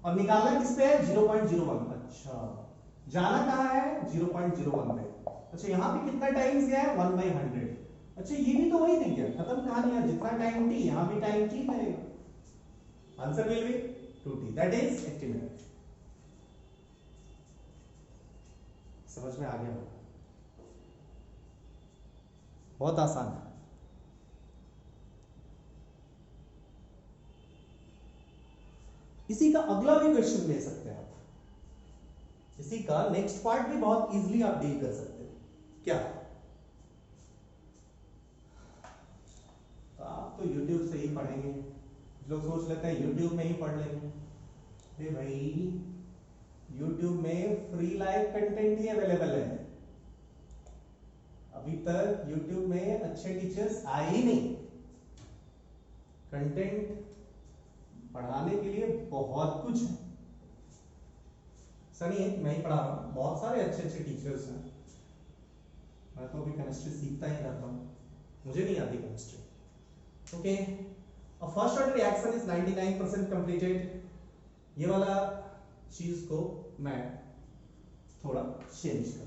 और निकालना किस पे है? 0.01। अच्छा, जाना कहां है? 0.01 पे। अच्छा, यहां पे कितना टाइम्स गया है? 1/100। अच्छा, ये भी तो वही दिख गया, खत्म कहानी है। जितना टाइम t, यहां भी टाइम t लगेगा। Answer will be 2t, that is 80 minute. समझ में आ गया होगा? बहुत आसान है। इसी का अगला भी क्वेश्चन ले सकते हैं आप। इसी का नेक्स्ट पार्ट भी बहुत इजीली आप डील कर सकते हैं। क्या तो आप तो YouTube से ही पढ़ेंगे। लोग सोच लेते हैं YouTube में ही पढ़ लेंगे। अरे भाई, YouTube में फ्री लाइव कंटेंट ही अवेलेबल है। अभी तक YouTube में अच्छे टीचर्स आए ही नहीं। कंटेंट पढ़ाने के लिए बहुत कुछ है, ऐसा नहीं है कि मैं ही पढ़ा रहा हूँ, बहुत सारे अच्छे अच्छे टीचर्स हैं। मैं तो अभी केमिस्ट्री सीखता ही रहता हूँ, मुझे नहीं आती chemistry. Okay, first order reaction is 99% completed. ये वाला चीज को मैं थोड़ा चेंज करता हूं।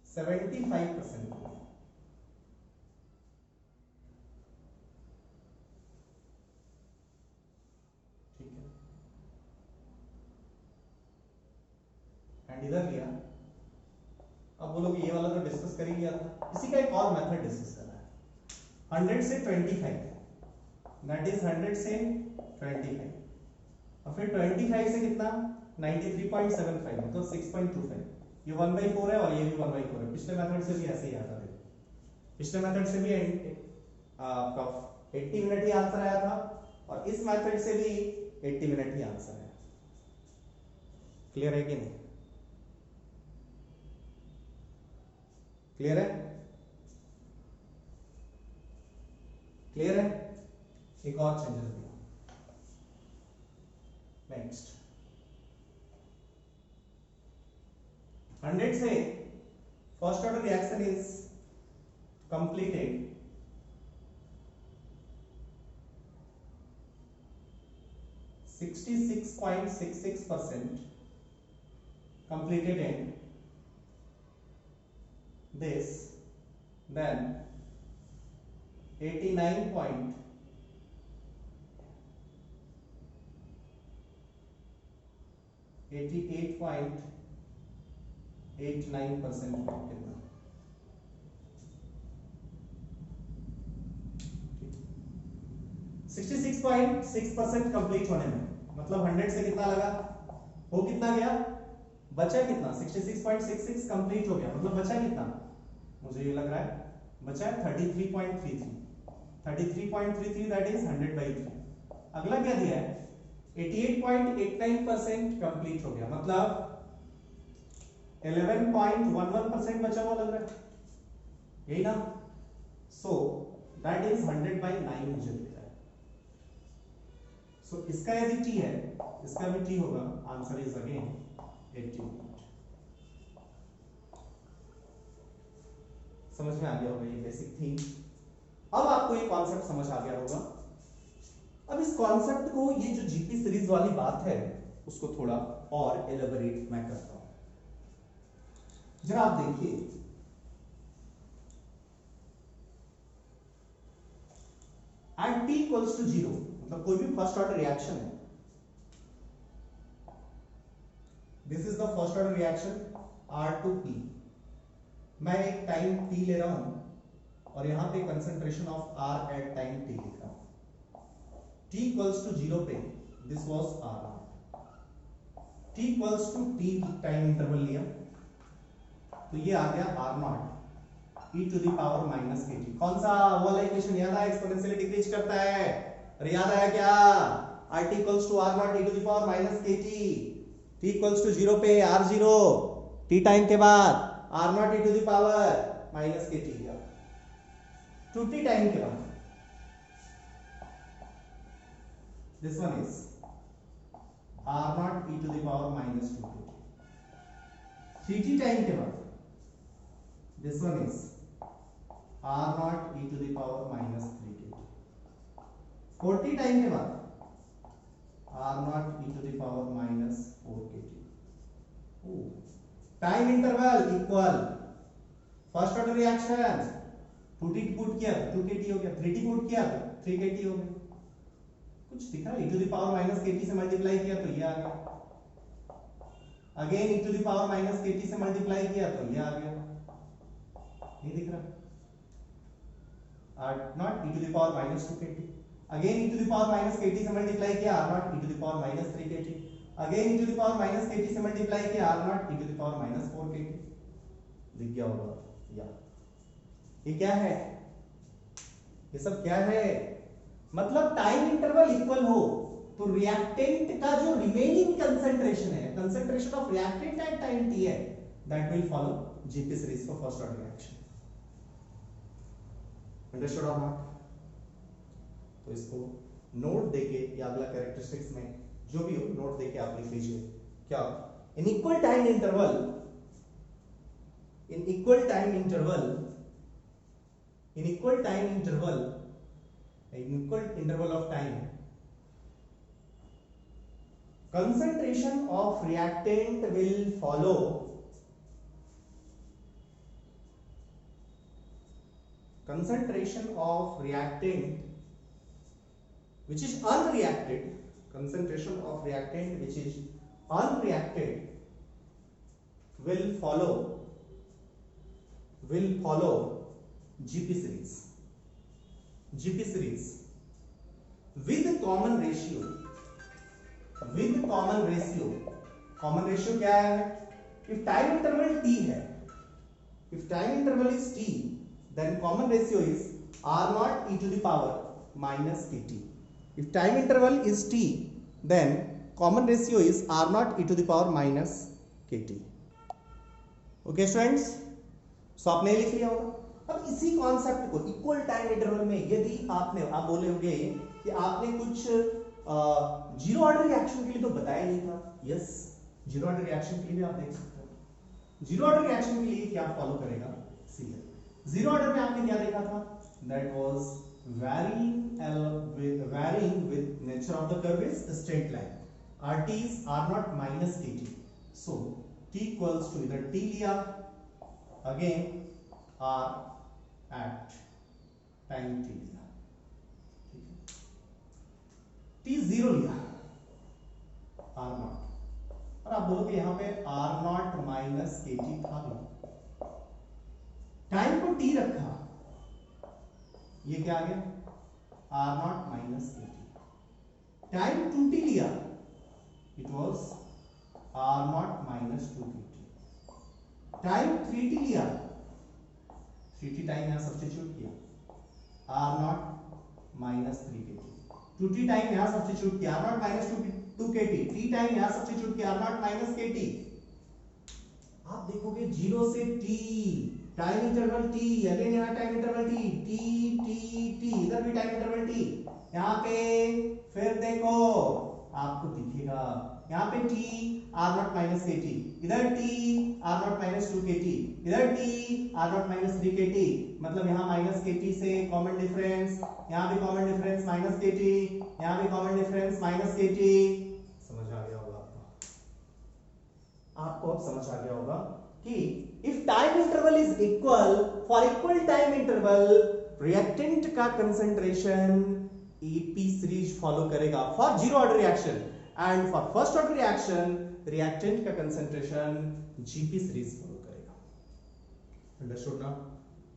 सेवेंटी 75% ठीक है, एंड इधर लिया। अब बोलोगे ये वाला तो डिस्कस कर ही लिया था, इसी का एक और मेथड डिस्कस करना है। 100 से 25, दैट इज 100 से 25, और फिर 25 से कितना 93.75, मतलब 6.25। ये 1/4 है और ये भी 1/4 है। पिछले मेथड से भी ऐसे ही आता है, पिछले मेथड से भी आपका 80 मिनट ही आंसर आया था, और इस मेथड से भी 80 मिनट ही आंसर आया। क्लियर है कि नहीं? क्लियर है? क्लियर है? एक और चेंजेस दिया। नेक्स्ट 100 से first order reaction is completed (66.66%) completed in this, then 88.89% कितना 66.6% कंप्लीट होने में, मतलब 100 से कितना लगा, वो कितना गया, बचा कितना 66.66 कंप्लीट हो गया, मतलब बचा कितना, मुझे ये लग रहा है बचा है 33.33, 33.33 दैट इज 100/3। अगला क्या दिया है 88.89% कंप्लीट हो गया, मतलब 11.11% बचा हुआ लग रहा है, यही ना। सो दैट इज 100/9 मुझे दिख रहा है। सो इसका यदि t है, इसका भी t होगा, आंसर इज अगेन 80 मिनट। समझ में आ गया होगा, ये बेसिक थी। अब आपको ये कॉन्सेप्ट समझ आ गया होगा। अब इस कॉन्सेप्ट को, ये जो जीपी सीरीज वाली बात है, उसको थोड़ा और एलेबोरेट मैं करता हूं। जरा आप देखिए, एट t इक्वल्स टू 0, मतलब कोई भी फर्स्ट ऑर्डर रिएक्शन है, this is the first order reaction R2P। मैं एक टाइम t ले रहा हूं और यहां पे concentration of R at time t लिख रहा हूं। t इक्वल्स टू 0 पे this was R0, t equals to t time interval लिया तो ये आ गया R0 e to the power minus kt। कौन सा वाला इक्वेशन याद है, एक्सपोनेंशियली डिक्रीज करता है, अरे याद आया क्या, rt equals to R0 e to the power minus kt। t equals to 0 पे R0, t टाइम के बाद R0 e to the power minus kt लिया, 2t टाइम के बाद this one is R0 e to the power minus 2kt, 3t time के बाद this one is R0 e to the power minus 3kt, 4t time के बाद R0 e to the power minus 4kt। Time interval equal first order reaction, 2t put किया 2kt हो गया, 3t put किया 3kt हो गया। कुछ दिख रहा है, e to the power minus kt से मल्टीप्लाई किया तो ये आ गया, again e to the power minus kt से मल्टीप्लाई किया तो ये आ गया, नहीं दिख रहा, R0 e to the power minus 2kt, again e to the power minus kt से मल्टीप्लाई किया R0 e to the power minus 3kt, again e to the power minus kt से मल्टीप्लाई किया R0 e to the power minus 4kt। दिख गया होगा या ये क्या है, ये सब क्या है, मतलब टाइम इंटरवल इक्वल हो तो रिएक्टेंट का जो रिमेनिंग कंसंट्रेशन है, concentration of reactant eight time t है, that will follow GP series for first order reaction. Understood और नॉट? तो इसको नोट देके या अगला कैरेक्टरिस्टिक्स में जो भी हो नोट देके आप लिख लीजिए। क्या in equal time interval, in equal time interval, in equal time interval, in equal interval of time, concentration of reactant will follow, concentration of reactant which is unreacted, concentration of reactant which is unreacted will follow GP series, GP series with common ratio, with common ratio, common ratio क्या है? if time interval t है, if time interval is t, then common ratio is r naught e to the power minus kt. if time interval is t, then common ratio is r naught e to the power minus kt. Okay students, so आपने लिख लिया होगा। अब इसी concept को equal time interval में यदि आपने, आप बोले होंगे कि आपने कुछ जीरो ऑर्डर रिएक्शन के लिए तो बताया नहीं था। यस, जीरो ऑर्डर रिएक्शन के लिए भी आप देख सकते हो। जीरो ऑर्डर रिएक्शन के लिए क्या फॉलो करेगा? सी जीरो ऑर्डर में आपने क्या देखा था? That was varying with nature of the curve is straight line. RT is R naught minus KT. So T equals to इधर T लिया, again R at time T लिया, T जीरो लिया, R naught, और आप बोलोगे यहाँ पे R naught minus KT था भी, टाइम को T रखा, ये क्या आ गया? R naught minus KT. Time 2T लिया, it was R naught minus 2KT. Time 3T लिया, 3T टाइम यहाँ सब्स्टिट्यूट किया, R naught minus 3KT. 2T time यहाँ सब्स्टिट्यूट किया, R naught minus 2KT. T time यहाँ सब्स्टिट्यूट किया, R naught minus KT. आप देखोगे 0 से T, time interval T, again यहाँ time interval T, T T T, इधर भी टाइम इंटरवल T, यहाँ पे फिर देखो आपको दिखेगा यहाँ पे T R naught minus KT, इधर T R naught minus 2KT, इधर T R naught minus 3KT, मतलब यहाँ माइनस KT से कॉमन डिफरेंस, यहाँ भी कॉमन डिफरेंस माइनस KT, यहाँ भी कॉमन डिफरेंस माइनस KT। समझ आ गया होगा आपको अब समझ आ गया होगा कि if time interval is equal, for equal time interval reactant का कंसंट्रेशन EP सीरीज फॉलो करेगा for zero order reaction, and for first order reaction reactant का कंसंट्रेशन GP सीरीज फॉलो करेगा। अंडरस्टूड ना?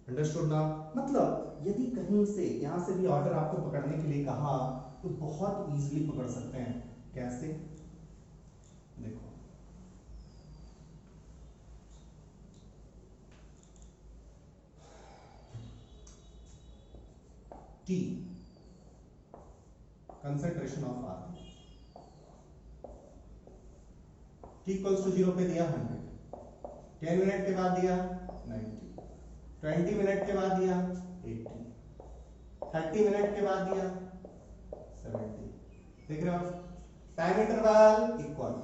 अंडरस्टूड ना? मतलब यदि कहीं से यहां से भी ऑर्डर आपको पकड़ने के लिए कहा तो बहुत इजीली पकड़ सकते हैं। कैसे? देखो T concentration of R, T equals to 0 पे दिया 100, 10 मिनट के बाद दिया 90, 20 मिनट के बाद दिया 80, 30 मिनट के बाद दिया 70। देख रहे हो? Time interval equal,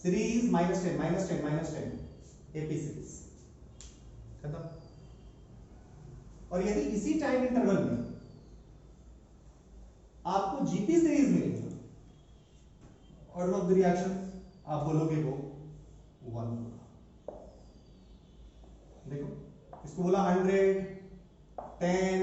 series minus 10 minus 10 minus 10, AP series खत्म। और यदि इसी टाइम इंटरवल में आपको GP सीरीज मिलेगी, ऑर्डर ऑफ द रिएक्शन आप बोलोगे वो 1 होगा। देखो इसको बोला 100, 10,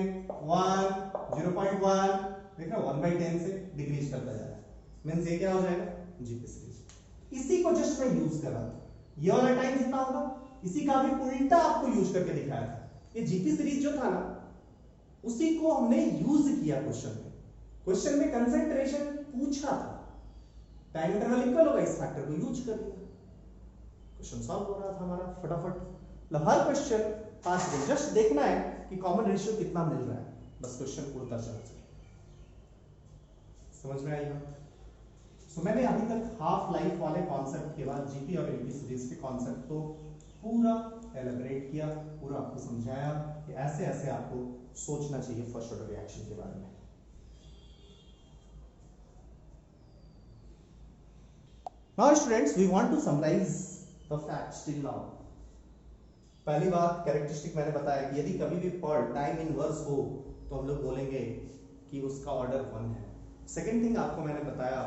1, 0.1, देख रहे हो 1/10 से डिक्रीज करता जा रहा है, मींस ये क्या हो जाएगा? GP series. इसी को जस्ट मैं यूज कर रहा था, ये वाला टाइम कितना होगा, इसी का भी उल्टा आपको यूज करके दिखाया था। ये GP सीरीज जो था ना, उसी को हमने यूज किया क्वेश्चन में। क्वेश्चन में कंसंट्रेशन पूछा था, टाइम इंटरवल इक्वल होगा, इस फैक्टर को यूज कर लिया, क्वेश्चन सॉल्व हो रहा था हमारा फटाफट। मतलब हर क्वेश्चन 5 सेकंड, जस्ट देखना है कि कॉमन रेशियो कितना मिल रहा है, बस क्वेश्चन उड़ता चल जाए। समझ में आई बात? सो मैंने अभी तक हाफ लाइफ वाले कॉन्सेप्ट के बाद GP और AP सीरीज के कॉन्सेप्ट को पूरा एलैबोरेट किया, पूरा आपको समझाया कि ऐसे ऐसे आपको सोचना चाहिए फर्स्ट ऑर्डर रिएक्शन के बारे में। Now students we want to summarize the facts till now. पहली बात कैरेक्टरिस्टिक मैंने बताया कि यदि कभी भी पर्ल टाइम इनवर्स हो तो हम लोग बोलेंगे कि उसका ऑर्डर 1 है। सेकेंड थिंग आपको मैंने बताया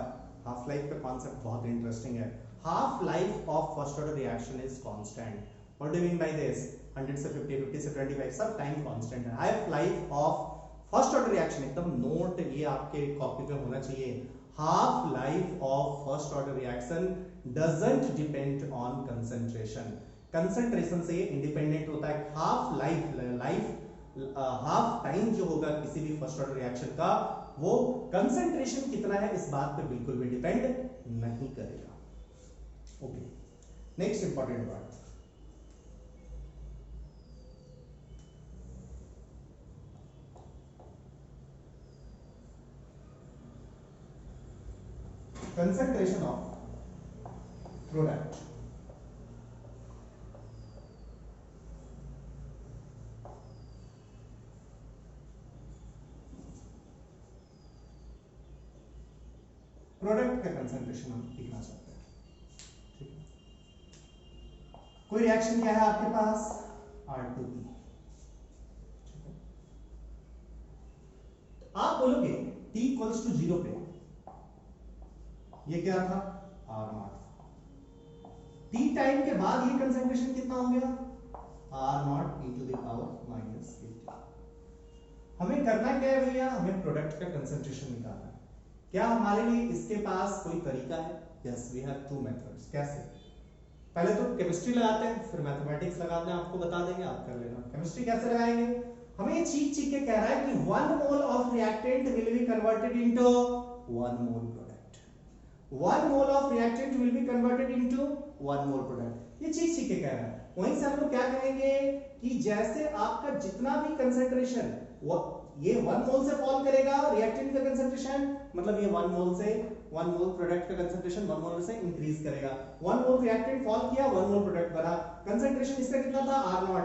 हाफ लाइफ का कॉन्सेप्ट बहुत इंटरेस्टिंग है। Half life of first order reaction is constant. What do you mean by this? 100 से 50, 50 से 25 सब टाइम कांस्टेंट है। Half life of first order reaction, एकदम नोट ये आपके कॉपी पे होना चाहिए। Half life of first order reaction doesn't depend on concentration. Concentration से इंडिपेंडेंट होता है। हाफ हाफ टाइम जो होगा किसी भी फर्स्ट ऑर्डर रिएक्शन का वो कंसंट्रेशन कितना है इस बात पे बिल्कुल भी डिपेंड नहीं करेगा। Okay, next important part, concentration of product। Product का कंसंट्रेशन हम लिखना चाहते हैं, ठीक है। कोई रिएक्शन क्या है आपके पास? R2P। आप बोलोगे T इक्वल्स टू 0 पे ये क्या था? R0। T टाइम के बाद ये कंसंट्रेशन कितना हो गया? R0 e to the power minus 80। हमें करना क्या है भैया? हमें प्रोडक्ट का कंसंट्रेशन निकालना है। क्या हमारे लिए इसके पास कोई तरीका है? Yes, we have 2 methods. कैसे? पहले तो केमिस्ट्री लगाते हैं, फिर मैथमेटिक्स लगाते हैं, आपको बता देंगे, आप कर लेना। केमिस्ट्री कैसे लगाएंगे? हमें ये चीख चीख के कह रहा है कि 1 mole of reactant will be converted into 1 mole product. 1 mole of reactant will be converted into 1 mole product. ये चीख चीख के कह रहा है। वहीं से हम लोग क्या कहेंगे कि जैसे आपका जितना भी कंसंट्रेशन ये 1 मोल से फॉल करेगा रिएक्टेंट का कंसंट्रेशन, मतलब ये 1 मोल से 1 मोल प्रोडक्ट का कंसंट्रेशन 1 मोल से इंक्रीज करेगा। 1 मोल रिएक्टेंट फॉल किया, 1 मोल प्रोडक्ट बना। कंसंट्रेशन इसका कितना था? R0।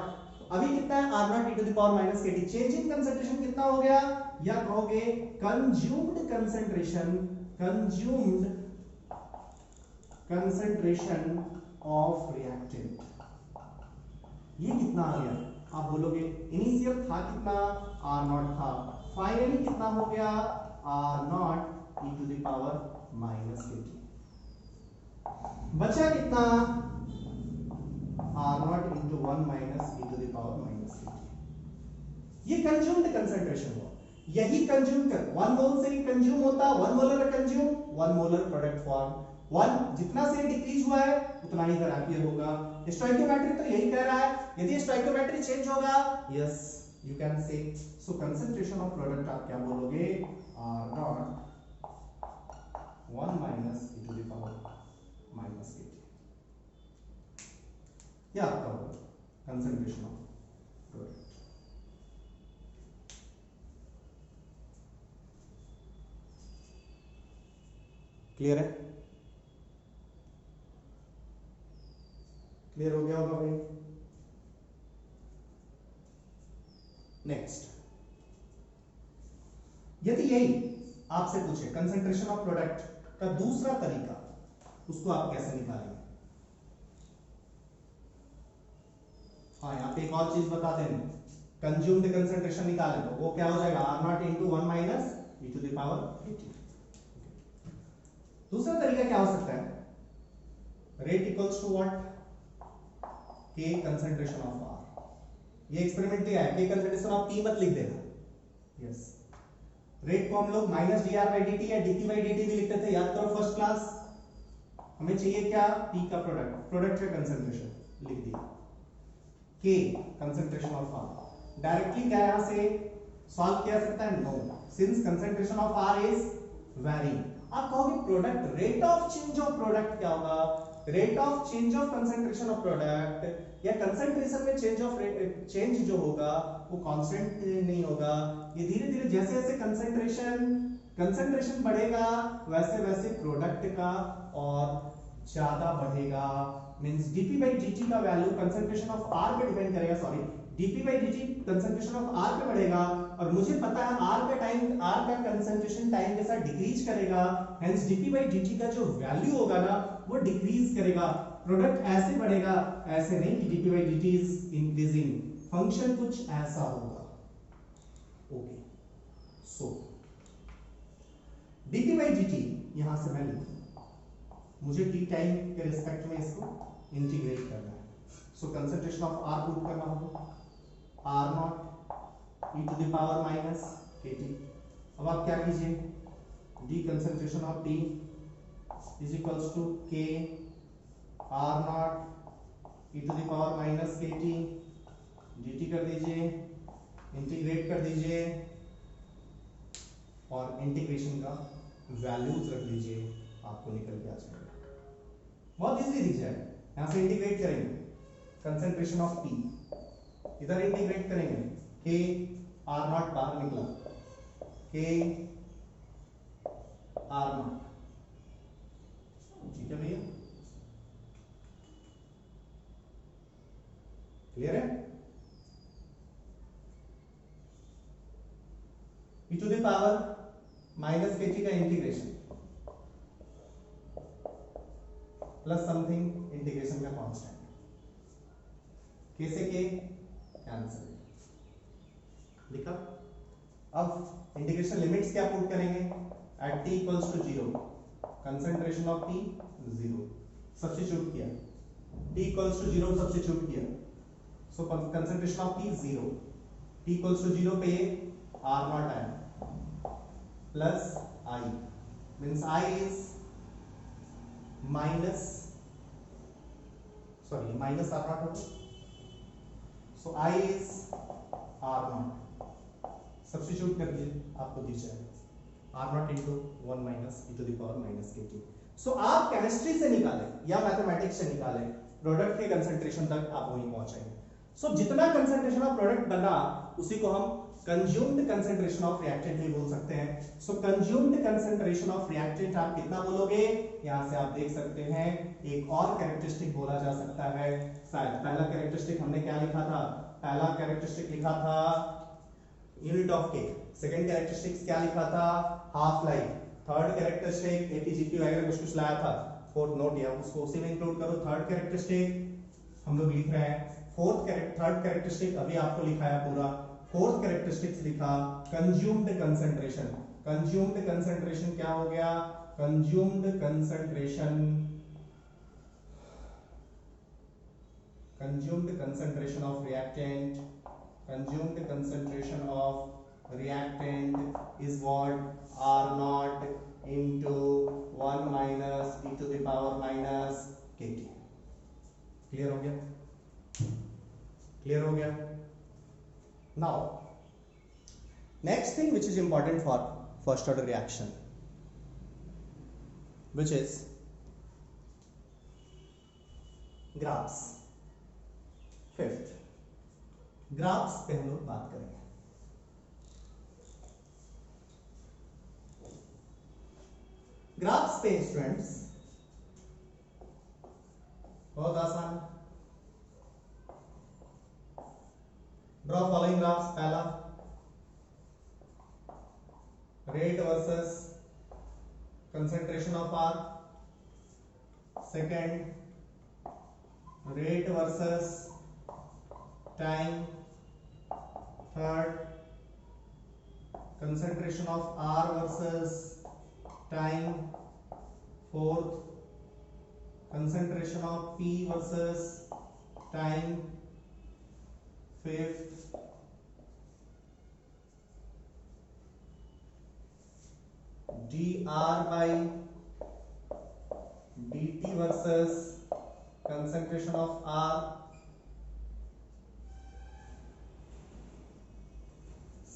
अभी कितना है? R0 e to the power minus 80। Change in concentration कितना हो गया? या कहोगे कंज्यूम्ड कंसंट्रेशन ऑफ रिएक्टेंट, ये कितना आ गया? आप बोलोगे इनिशियल था कितना? R0 था। फाइनली कितना हो गया? R0 e to the power minus 80। बचा कितना? R0 into 1 minus e to the power minus 80। ये कंज्यूम्ड कंसंट्रेशन हुआ। यही कंज्यूम कर 1 मोल से ही कंज्यूम होता, 1 molar consume, 1 molar product form. 1 जितना से डिक्रीज हुआ है उतना ही थेरेपी होगा। स्टोइकियोमेट्री तो यही कह रहा है। यदि स्टोइकियोमेट्री चेंज होगा, yes you can say, so concentration of product आप क्या बोलोगे? R0 1 minus e to the power minus 80। क्या आपका होगा कंसंट्रेशन ऑफ प्रोडक्ट? क्लियर है? क्लियर हो गया होगा भाई? नेक्स्ट, यदि यही आपसे पूछे कंसंट्रेशन ऑफ प्रोडक्ट का दूसरा तरीका, उसको आप कैसे निकालेंगे? हाँ, यहाँ पे एक और चीज बता दें, कंज्यूम्ड कंसंट्रेशन निकालें तो वो क्या हो जाएगा? R0 into 1 minus e to the power 80। दूसरा तरीका क्या हो सकता है? Rate equals to what? K concentration of R। ये एक्सपेरिमेंट दिया है, K कंसंट्रेशन ऑफ P मत लिख देना। यस, रेट को हम लोग -dr/dt या dp/dt भी लिखते थे, याद करो फर्स्ट क्लास। हमें चाहिए क्या? P का प्रोडक्ट का कंसंट्रेशन लिख दिया। K concentration of R। Directly क्या यहां से सॉल्व किया सकता है? No, since concentration of R is varying. आप कहोगे product rate of change of product क्या होगा? Rate of change of concentration of product या कंसंट्रेशन में चेंज जो होगा वो कांस्टेंट नहीं होगा। ये धीरे धीरे जैसे जैसे कंसंट्रेशन बढ़ेगा वैसे वैसे प्रोडक्ट का और ज्यादा बढ़ेगा। मींस dp/dt का वैल्यू कंसंट्रेशन ऑफ R पे डिपेंड करेगा। Sorry, dp/dt concentration of R पे बढ़ेगा और मुझे पता है R का कंसंट्रेशन टाइम के साथ डिक्रीज करेगा। हेंस dp/dt का जो वैल्यू होगा ना वो डिक्रीज करेगा, प्रोडक्ट ऐसे बढ़ेगा, ऐसे नहीं कि DP by DT is increasing, function कुछ ऐसा होगा। Okay, so DP by DT यहां से मैं लिखूं, मुझे टी टाइम के रिस्पेक्ट में इसको इंटीग्रेट करना है। So concentration of R put करना होगा, R not E to the power minus K T. अब आप क्या कीजिए, D concentration of T is equals to K R not E to the power minus K T D T कर दीजिए, integrate कर दीजिए और इंटीग्रेशन का वैल्यूज रख दीजिए, आपको निकल के आ जाएगा। बहुत इजीली दिख जाएगा। यहां से इंटीग्रेट करेंगे कंसंट्रेशन ऑफ टी, इधर इंटीग्रेट करेंगे के आर नॉट बाहर निकला, के आर नॉट, ठीक है भैया, क्लियर है। e to the power minus K T का इंटीग्रेशन प्लस समथिंग इंटीग्रेशन का कांस्टेंट, के से के कैंसिल, लिखा। अब इंटीग्रेशन लिमिट्स क्या पुट करेंगे, at T equals to 0 concentration of T 0, substitute किया, टी इक्वल्स टू 0 सब्स्टिट्यूट किया, so concentration of T 0, T equals to 0 पे आर नॉट आया plus I, means I is minus minus R naught होगा, so I is R not, substitute कर दीजिए, आपको दिख जाएगा R not into 1 minus E to the power minus K T. So आप chemistry से निकालें या मैथमेटिक्स से निकालें, प्रोडक्ट के कंसंट्रेशन तक आप वहीं पहुंचेंगे। सो जितना कंसंट्रेशन ऑफ प्रोडक्ट बना उसी को हम कंज्यूम्ड कंसंट्रेशन ऑफ रिएक्टेंट भी बोल सकते हैं। सो कंज्यूम्ड कंसंट्रेशन ऑफ रिएक्टेंट आप कितना बोलोगे, यहां से आप देख सकते हैं एक और कैरेक्टरिस्टिक बोला जा सकता है। शायद पहला कैरेक्टरिस्टिक हमने क्या लिखा था, पहला कैरेक्टरिस्टिक लिखा था यूनिट ऑफ के, सेकंड कैरेक्टरिस्टिक्स क्या लिखा था, हाफ लाइफ, थर्ड कैरेक्टरिस्टिक एटीजीपी वगैरह कुछ लाया था, फोर्थ नोट या उसको उसी में इंक्लूड करो। थर्ड कैरेक्टरिस्टिक हम लोग लिख रहे हैं, थर्ड कैरेक्टरिस्टिक अभी आपको लिखा है पूरा, फोर्थ कैरेक्टरिस्टिक्स लिखा कंज्यूम्ड कंसंट्रेशन। कंज्यूम्ड कंसंट्रेशन क्या हो गया, consumed concentration of reactant, consumed concentration of reactant is what, R naught into 1 minus e to the power minus kt। Clear हो गया, क्लियर हो गया। Now next thing which is important for first order reaction, which is graphs। Fifth graphs पे हम लोग बात करेंगे। Graphs पे स्टूडेंट्स बहुत आसान, ड्रॉ फॉलोइंग ग्राफ्स। पहला rate versus concentration of R, second rate versus time, third concentration of R versus time, fourth concentration of P versus time, fifth dr by dt versus concentration of R,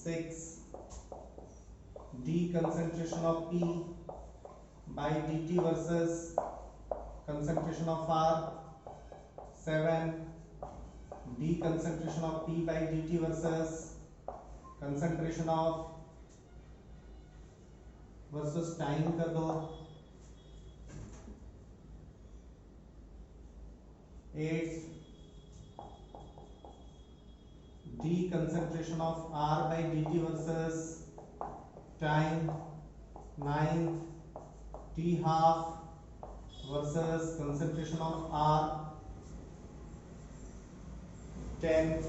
six d concentration of P by dt versus concentration of R, seven d concentration of P by dt versus concentration of versus time कर दो, eight d concentration of R by dt versus time, ninth d half versus concentration of R 10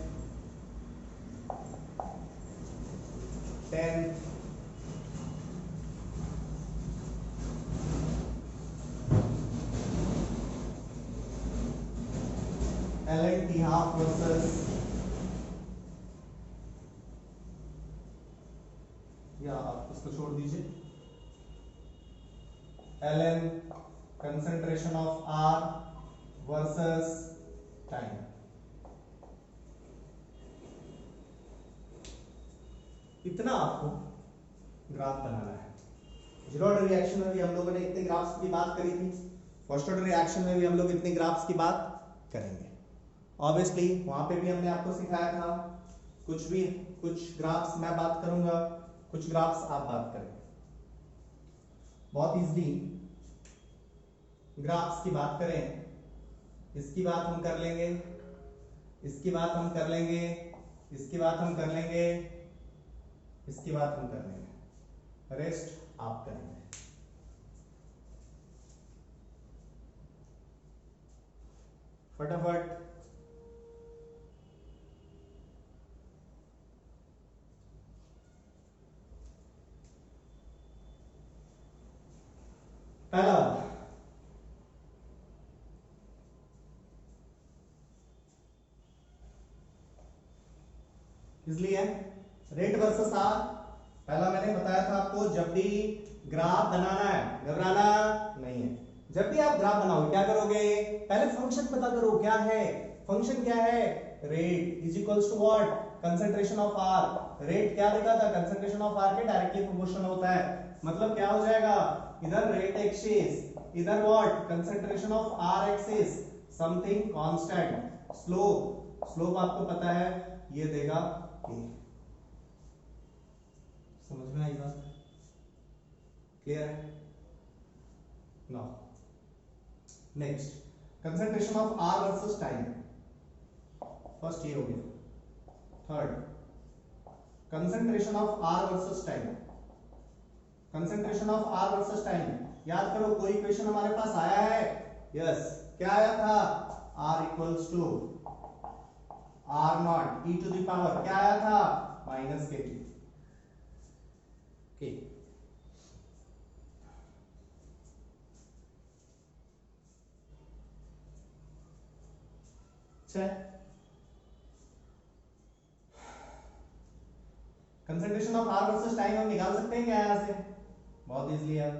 10 ln T half versus या आप इसको छोड़ दीजिए ln concentration of R versus time। इतना आपको graph बनाना है। जीरो ऑर्डर रिएक्शन में भी हम लोगों ने इतने ग्राफ्स की बात करी थी, फर्स्ट ऑर्डर रिएक्शन में भी हम लोग इतने ग्राफ्स की बात करेंगे। ऑब्वियसली वहां पे भी हमने आपको सिखाया था कुछ ग्राफ्स मैं बात करूंगा, कुछ ग्राफ्स आप बात करेंगे। बहुत इजीली ग्राफ्स की बात करें, इसकी बात हम कर लेंगे, इसकी बात हम कर लेंगे, इसकी बात हम कर लेंगे, इसकी बात हम कर लेंगे, रेस्ट आप करेंगे। फटाफट पहला इसलिए रेट वर्सेस आर। पहला मैंने बताया था आपको, जब भी ग्राफ बनाना है घबराना नहीं है। जब भी आप ग्राफ बनाओगे क्या करोगे, पहले फंक्शन पता करो क्या है। फंक्शन क्या है, rate is equals to what, concentration of R. Rate क्या लिखा था, कंसंट्रेशन ऑफ आर के डायरेक्टली प्रोपोर्शनल होता है। मतलब क्या हो जाएगा, इधर रेट एक्सिस, इधर what, concentration of R axis, something constant. Slope आपको पता है ये देगा के। समझ में आई बात, क्लियर है। Now next, concentration of R versus time. First ये हो गया। Third, concentration of R versus time. Concentration of R versus time याद करो, कोई क्वेश्चन हमारे पास आया है, यस क्या आया था, R equals to R not E to the power क्या आया था, minus K T. Concentration of R versus time हम निकाल सकते हैं क्या यहां से, बहुत इजीली यार।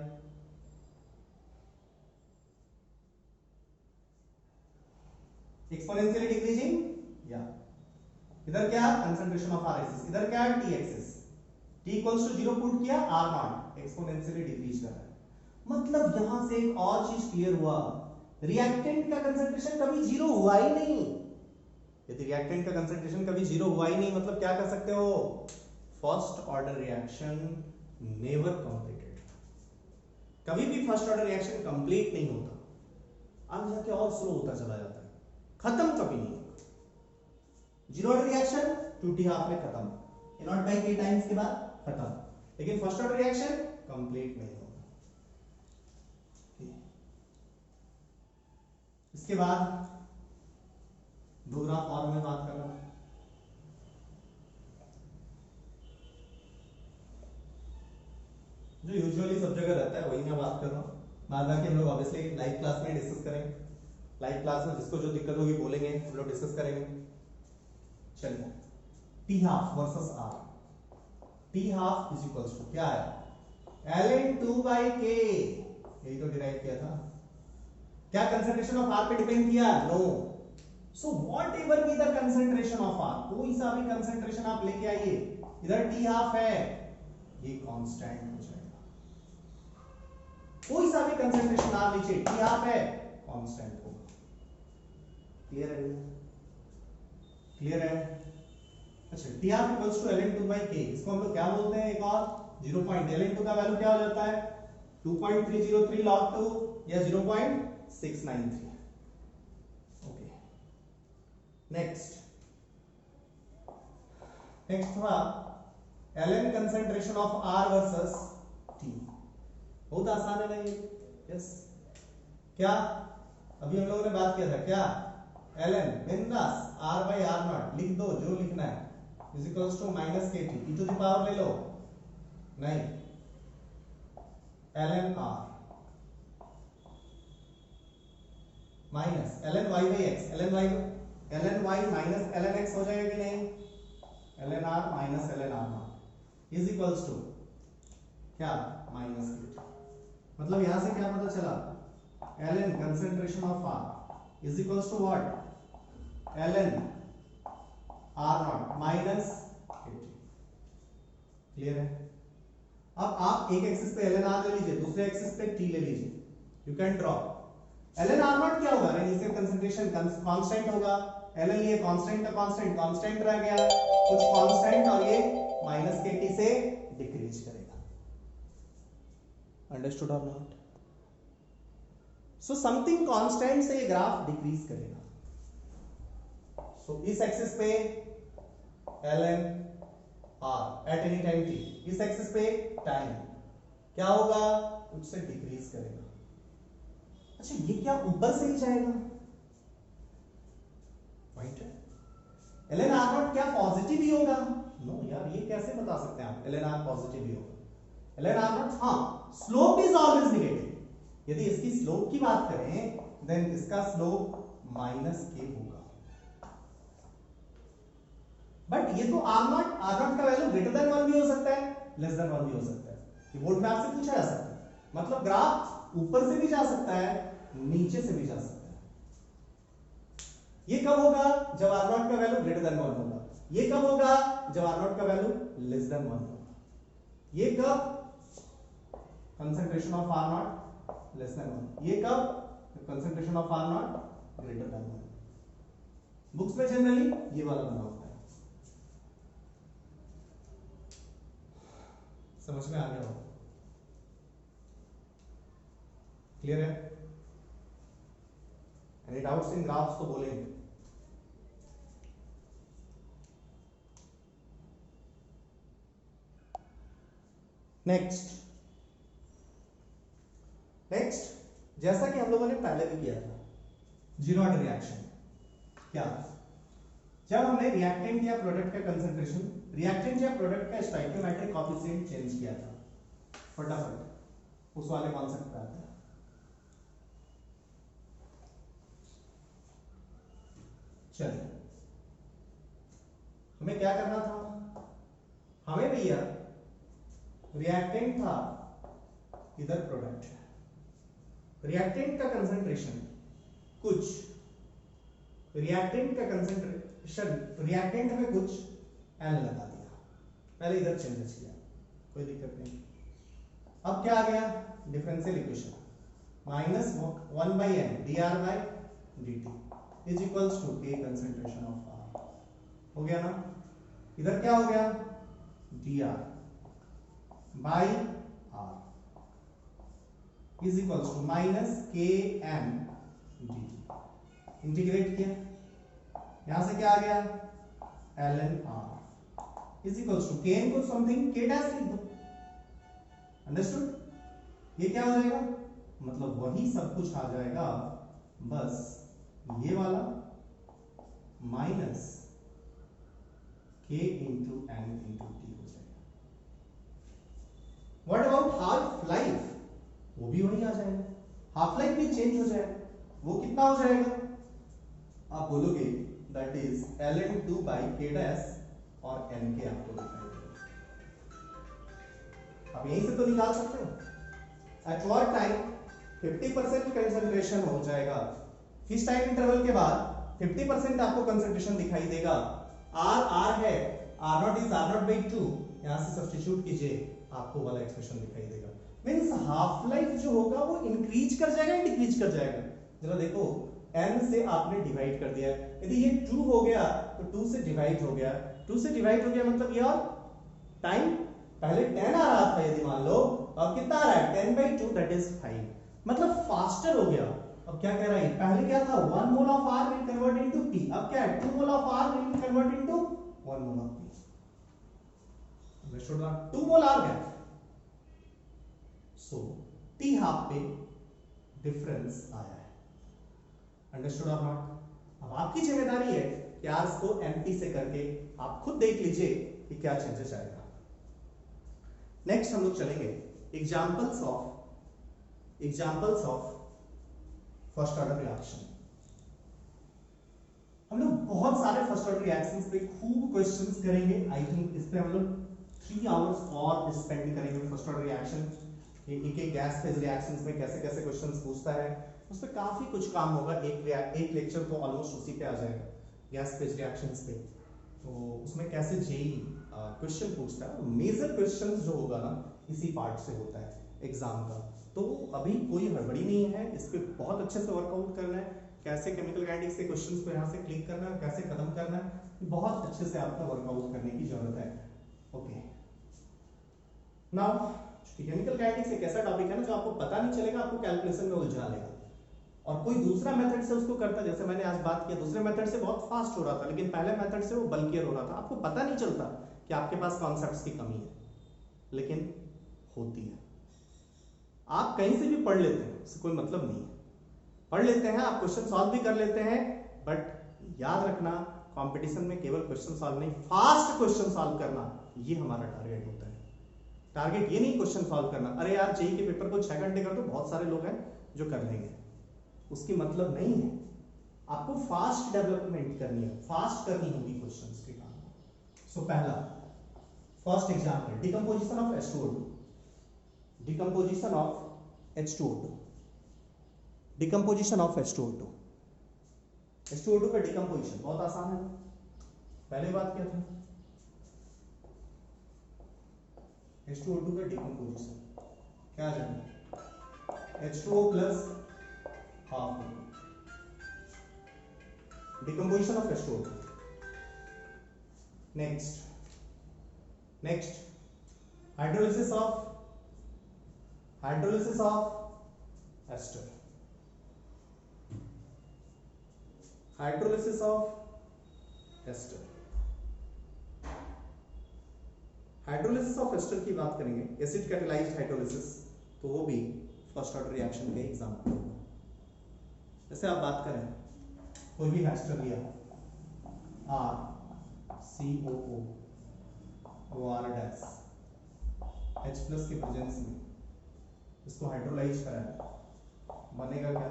एक्सपोनेंशियली डिक्रीजिंग, या इधर क्या कंसंट्रेशन ऑफ आर एक्सिस, इधर क्या है T axis, T equals to 0 put किया, आर नॉट एक्सपोनेंशियली डिक्रीज कर रहा है। मतलब यहां से एक और चीज क्लियर हुआ, रिएक्टेंट का कंसंट्रेशन कभी जीरो हुआ ही नहीं। यदि रिएक्टेंट का कंसंट्रेशन कभी जीरो हुआ ही नहीं, मतलब क्या कर सकते हो, first order reaction never completed. कभी भी फर्स्ट ऑर्डर रिएक्शन कंप्लीट नहीं होता, आगे जाके और स्लो होता चला जाता है, खत्म कभी नहीं होगा। Zero order reaction 2t half में खत्म, ए नॉट बाई के टाइम्स के बाद खत्म, लेकिन फर्स्ट ऑर्डर रिएक्शन कंप्लीट नहीं होगा। इसके बाद दो ग्राफ और में बात कर रहा हूं, जो यूजुअली सब जगह रहता है वही मैं बात कर रहा हूं। बाद बाकी हम लोग ऑब्वियसली लाइव क्लास में डिस्कस करेंगे, लाइव क्लास में जिसको जो दिक्कत होगी बोलेंगे, हम लोग डिस्कस करेंगे। चलिए, T half versus R. T half is equals to क्या है, ln 2/k, यही तो डिराइव किया था। क्या कंसंट्रेशन ऑफ आर पे डिपेंड किया, no. So whatever be the concentration of R, कोई सा भी कंसंट्रेशन आप लेके आइए, इधर टी हाफ है, ये कांस्टेंट हो जाएगा। कोई सा भी कंसंट्रेशन आप लीजिए, टी हाफ है, कांस्टेंट होगा। क्लियर है, क्लियर है। अच्छा, T half equals to ln 2/k, इसको हम लोग क्या बोलते हैं, एक और 0. ln 2 का वैल्यू क्या हो जाता है, 2.303 log 2 या 0.693। ओके, नेक्स्ट था ln concentration of R versus T। बहुत आसान है ना ये, यस। क्या अभी हम लोगों ने बात किया था क्या, ln बिंदास r बाई आर नॉट लिख दो जो लिखना है is equals to minus K T E to the power ले लो, नहीं ln r minus ln y by x, ln y minus ln x हो जाएगा कि नहीं, ln r minus ln r not is equals to क्या minus K T. मतलब यहां से क्या पता चला, ln concentration of r is equals to what, ln r not minus K T. Clear है। अब आप एक एक्सिस पे ln r ले लीजिए, दूसरे एक्सिस पे t ले लीजिए, you can draw. ln r not क्या होगा, इनिशियल कंसंट्रेशन कांस्टेंट होगा, ln ये कांस्टेंट का कांस्टेंट रह गया, कुछ कांस्टेंट और ये माइनस के टी से डिक्रीज करेगा। अंडरस्टूड और नॉट। सो समथिंग कांस्टेंट से ये ग्राफ डिक्रीज करेगा। सो इस एक्सिस पे ln r at any time t, इस एक्सिस पे टाइम क्या होगा, उससे डिक्रीज करेगा। अच्छा ये क्या ऊपर से ही जाएगा, राइट है। ln r नॉट क्या पॉजिटिव ही होगा, नो यार ये कैसे बता सकते हैं आप ln r पॉजिटिव ही होगा। ln r नॉट हाँ स्लोप इज ऑलवेज नेगेटिव, यदि इसकी स्लोप की बात करें देन इसका स्लोप माइनस के होगा। बट ये तो r नॉट का वैल्यू ग्रेटर देन 1 भी हो सकता है, लेस देन 1 भी हो सकता है, ये बोर्ड में आपसे पूछा जा सकता है। मतलब ग्राफ ऊपर से भी जा सकता है, नीचे से भी जा सकता है। ये कब होगा, जब r नॉट का वैल्यू ग्रेटर देन 1 होगा, ये कब होगा, जब r नॉट का वैल्यू लेस देन 1 होगा, ये कब concentration of r not less than 1, ये कब concentration of r not greater than 1। Books में जनरली ये वाला बना होता है। समझ में आ गया हो, क्लियर है। एनी डाउट्स इन ग्राफ्स तो बोलेंगे। नेक्स्ट जैसा कि हम लोगों ने पहले भी किया था, जीरो ऑर्डर रिएक्शन। क्या, जब हमने रिएक्टेंट या प्रोडक्ट का कंसंट्रेशन, रिएक्टेंट या प्रोडक्ट का स्टोइकियोमेट्रिक कोएफिशिएंट चेंज किया था, फटाफट उस वाले कॉन्सेप्ट पे आते हैं। चलिए हमें क्या करना था, हमें भैया रिएक्टेंट था, इधर प्रोडक्ट है, रिएक्टेंट का कंसंट्रेशन कुछ, रिएक्टेंट में कुछ एन लगा दिया, पहले इधर चेंज किया, कोई दिक्कत नहीं। अब क्या आ गया, differential equation minus 1 by N D R by D T is equals to K concentration of R, हो गया ना। इधर क्या हो गया, D R by R is equals to minus K M D T, integrate किया, यहां से क्या आ गया, ln r is equals to K को समथिंग के डैश लिख दो, अंडरस्टूड। ये क्या हो जाएगा, मतलब वही सब कुछ आ जाएगा, बस ये वाला minus k into N into T हो जाएगा। व्हाट अबाउट हाफ लाइफ, वो भी वही आ जाएगा, हाफ लाइफ भी चेंज हो जाएगा, वो कितना हो जाएगा, आप बोलोगे दैट इज ln 2 बाई के डैश और n के आपको दिखाई देगा। आप यहीं से तो निकाल सकते हो। एट व्हाट टाइम 50% कंसंट्रेशन हो जाएगा, किस टाइम इंटरवल के बाद 50% आपको कंसंट्रेशन दिखाई देगा, r है, r not is r nought by 2, यहां से सब्स्टिट्यूट कीजिए, आपको वाला एक्सप्रेशन दिखाई देगा। मींस हाफ लाइफ जो होगा वो इंक्रीज कर जाएगा या डिक्रीज कर जाएगा, जरा देखो n से आपने डिवाइड कर दिया, यदि ये 2 हो गया तो 2 से डिवाइड हो गया, 2 से डिवाइड हो गया मतलब यार टाइम पहले 10 आ रहा था, यदि मान लो अब कितना आ रहा है 10 बाई 2 दैट इज 5, मतलब फास्टर हो गया। अब क्या कह रहा है, पहले क्या था 1 mole of r will convert into p, अब क्या है 2 mole of r will convert into 1 mole of p, understood ना, 2 मोल r गया। सो t हाफ पे डिफरेंस आया है। अंडरस्टूड और नॉट? अब आपकी जिम्मेदारी है कि आज इसको एमपी से करके आप खुद देख लीजिए कि क्या चेंजेस आएगा। नेक्स्ट हम लोग चलेंगे examples of first order reaction. हम लोग बहुत सारे फर्स्ट ऑर्डर रिएक्शंस पे खूब क्वेश्चंस करेंगे। आई थिंक इस पे हम लोग 3 आवर्स और स्पेंड करेंगे। फर्स्ट ऑर्डर रिएक्शन एक गैस फेज रिएक्शंस में कैसे कैसे क्वेश्चंस पूछता है, उस पर काफी कुछ काम होगा। एक लेक्चर तो ऑलमोस्ट उसी पे आ जाएगा, गैस फेज रिएक्शंस पे। तो उसमें कैसे जेई क्वेश्चन पूछता है, मेजर क्वेश्चंस जो होगा ना इसी पार्ट से होता है एग्जाम का। तो अभी कोई हड़बड़ी नहीं है, इस पे बहुत अच्छे से वर्कआउट करना है, कैसे केमिकल काइनेटिक्स के क्वेश्चंस को यहाँ से क्लिक करना है, कैसे खत्म करना है, बहुत अच्छे से आपका वर्कआउट करने की जरूरत है। ओके, नाउ केमिकल काइनेटिक्स एक ऐसा टॉपिक है ना जो आपको पता नहीं चलेगा, आपको कैलकुलेशन में उलझा लेगा। और कोई दूसरा मेथड से उसको करता, जैसे मैंने आज बात किया, दूसरे मेथड से बहुत फास्ट हो रहा था, लेकिन पहले मेथड से वो बल्कियर हो रहा था। आपको पता नहीं चलता कि आपके पास कॉन्सेप्ट्स की कमी है, लेकिन होती है। आप कहीं से भी पढ़ लेते हैं, उससे कोई मतलब नहीं है। पढ़ लेते हैं, आप क्वेश्चन सॉल्व भी कर लेते हैं, बट याद रखना कंपटीशन में केवल क्वेश्चन सॉल्व नहीं, फास्ट क्वेश्चन सॉल्व करना, ये हमारा टारगेट होता है। टारगेट ये नहीं क्वेश्चन सॉल्व करना, अरे यार जेईई के पेपर को 6 घंटे कर दो, बहुत सारे लोग हैं जो कर लेंगे, उसकी मतलब नहीं है। आपको फास्ट डेवलपमेंट करनी है, फास्ट करनी होगी क्वेश्चंस के काम। सो पहला first example, decomposition of H2O2। Decomposition of H2O2, decomposition of H2O2। H2O2 का डिकम्पोजिशन बहुत आसान है, पहले बात क्या था। H2O2 का डिकम्पोजिशन क्या आ जाएगा, H2O plus half decomposition of H2O2। Next hydrolysis of ester. Hydrolysis of ester, hydrolysis of ester की बात करेंगे, एसिड कैटालाइज्ड हाइड्रोलिसिस, तो वो भी फर्स्ट ऑर्डर रिएक्शन के एग्जाम्पल होगा। जैसे आप बात करें, कोई भी एस्टर लिया, RCOO, OR dash H plus के प्रेजेंस में इसको हाइड्रोलाइज कराया, बनेगा क्या,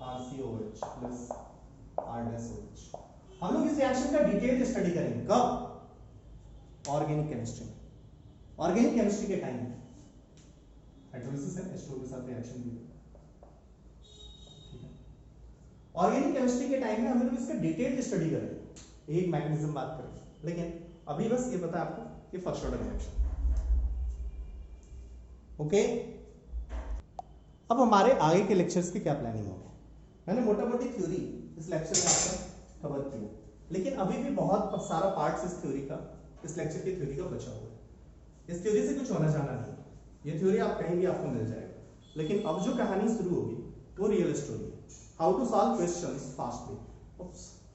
RCOH plus R dash OH। हम लोग इस रिएक्शन का डिटेल स्टडी करेंगे, कब, ऑर्गेनिक केमिस्ट्री में। ऑर्गेनिक केमिस्ट्री के टाइम में हाइड्रोलिसिस है, H2O के साथ रिएक्शन भी। ऑर्गेनिक केमिस्ट्री के टाइम में हम लोग इसका डिटेल्ड स्टडी करेंगे, एक मैकेनिज्म बात करेंगे, लेकिन अभी बस ये पता है आपको कि फर्स्ट ऑर्डर रिएक्शन। ओके, अब हमारे आगे के लेक्चर्स की क्या प्लानिंग होगी। मैंने मोटा मोटी थ्योरी इस लेक्चर में आपका कवर किया, लेकिन अभी भी बहुत सारा पार्ट्स इस थ्योरी का, इस लेक्चर की थ्योरी का बचा हुआ है। इस थ्योरी से कुछ होना जाना नहीं, ये थ्योरी आप कहीं भी आपको मिल जाएगा, लेकिन अब जो कहानी शुरू होगी वो रियल स्टोरी है। How to solve questions fastly,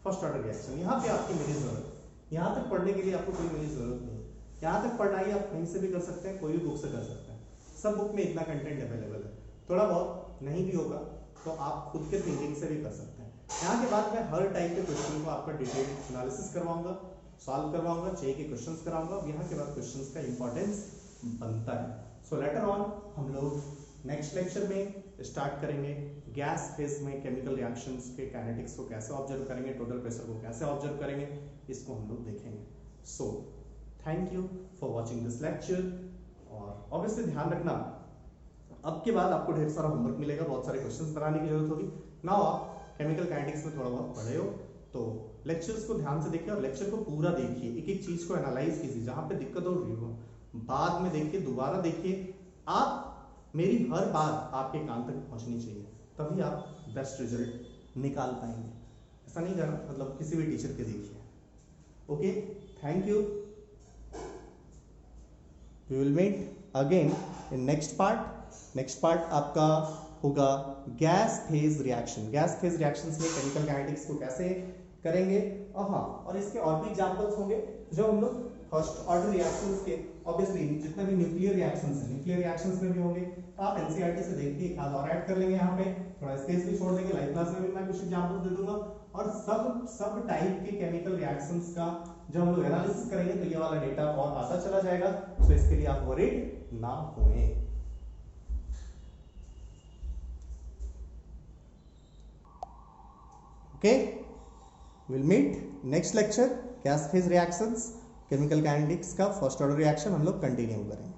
first order reaction. यहाँ पे आपकी मेरी जरूरत, यहाँ तक पढ़ने के लिए आपको कोई मेरी जरूरत नहीं है। यहाँ तक पढ़ाई आप कहीं से भी कर सकते हैं, कोई भी बुक से कर सकते हैं, सब बुक में इतना कंटेंट अवेलेबल है। थोड़ा बहुत नहीं भी होगा तो आप खुद के थिंकिंग से भी कर सकते हैं। यहाँ के बाद मैं हर टाइप के क्वेश्चन को आपका डिटेल एनालिसिस करवाऊंगा, सॉल्व करवाऊंगा, जेईई के क्वेश्चंस कराऊंगा। यहाँ के बाद क्वेश्चंस का इंपॉर्टेंस बनता है। सो लेटर ऑन हम लोग नेक्स्ट लेक्चर में स्टार्ट करेंगे गैस फेज में केमिकल रिएक्शंस के काइनेटिक्स को कैसे ऑब्जर्व करेंगे, टोटल प्रेशर को कैसे ऑब्जर्व करेंगे, इसको हम लोग देखेंगे। So thank you for watching this lecture. और ऑब्वियसली ध्यान रखना, अब के बाद आपको ढेर सारा होमवर्क मिलेगा, बहुत सारे क्वेश्चंस बनाने की जरूरत होगी। नाउ आप केमिकल काइनेटिक्स में थोड़ा बहुत पढ़े हो तो लेक्चर्स को ध्यान से देखिए और लेक्चर को पूरा देखिए, एक एक चीज को एनालाइज कीजिए, जहां पे दिक्कत हो रही हो बाद में देखिए, दोबारा देखिए। आप मेरी हर बात आपके कान तक पहुंचनी चाहिए, तभी आप बेस्ट रिजल्ट निकाल पाएंगे। ऐसा नहीं करना मतलब किसी भी टीचर के देखिए। Okay, thank you, we will meet again in next part. Next part आपका होगा gas phase reaction. Gas phase reactions में केमिकल काइनेटिक्स को कैसे करेंगे, हाँ, और इसके और भी एग्जांपल्स होंगे जो हम लोग फर्स्ट ऑर्डर रिएक्शंस के ऑब्वियसली जितने भी न्यूक्लियर रिएक्शंस हैं, न्यूक्लियर रिएक्शंस में भी होंगे, तो आप एनसीईआरटी से देख के एक आध और ऐड कर लेंगे, यहाँ पे थोड़ा स्पेस भी छोड़ देंगे, लाइव क्लास में भी मैं कुछ एग्जांपल्स दे दूंगा, और सब टाइप के केमिकल रिएक्शंस का जब हम लोग एनालिसिस करेंगे तो ये वाला डेटा और आता चला जाएगा, तो इसके लिए आप वरीड ना होए। Okay, will meet next lecture, gas phase reactions, chemical kinetics का फर्स्ट ऑर्डर रिएक्शन हम लोग कंटिन्यू करेंगे।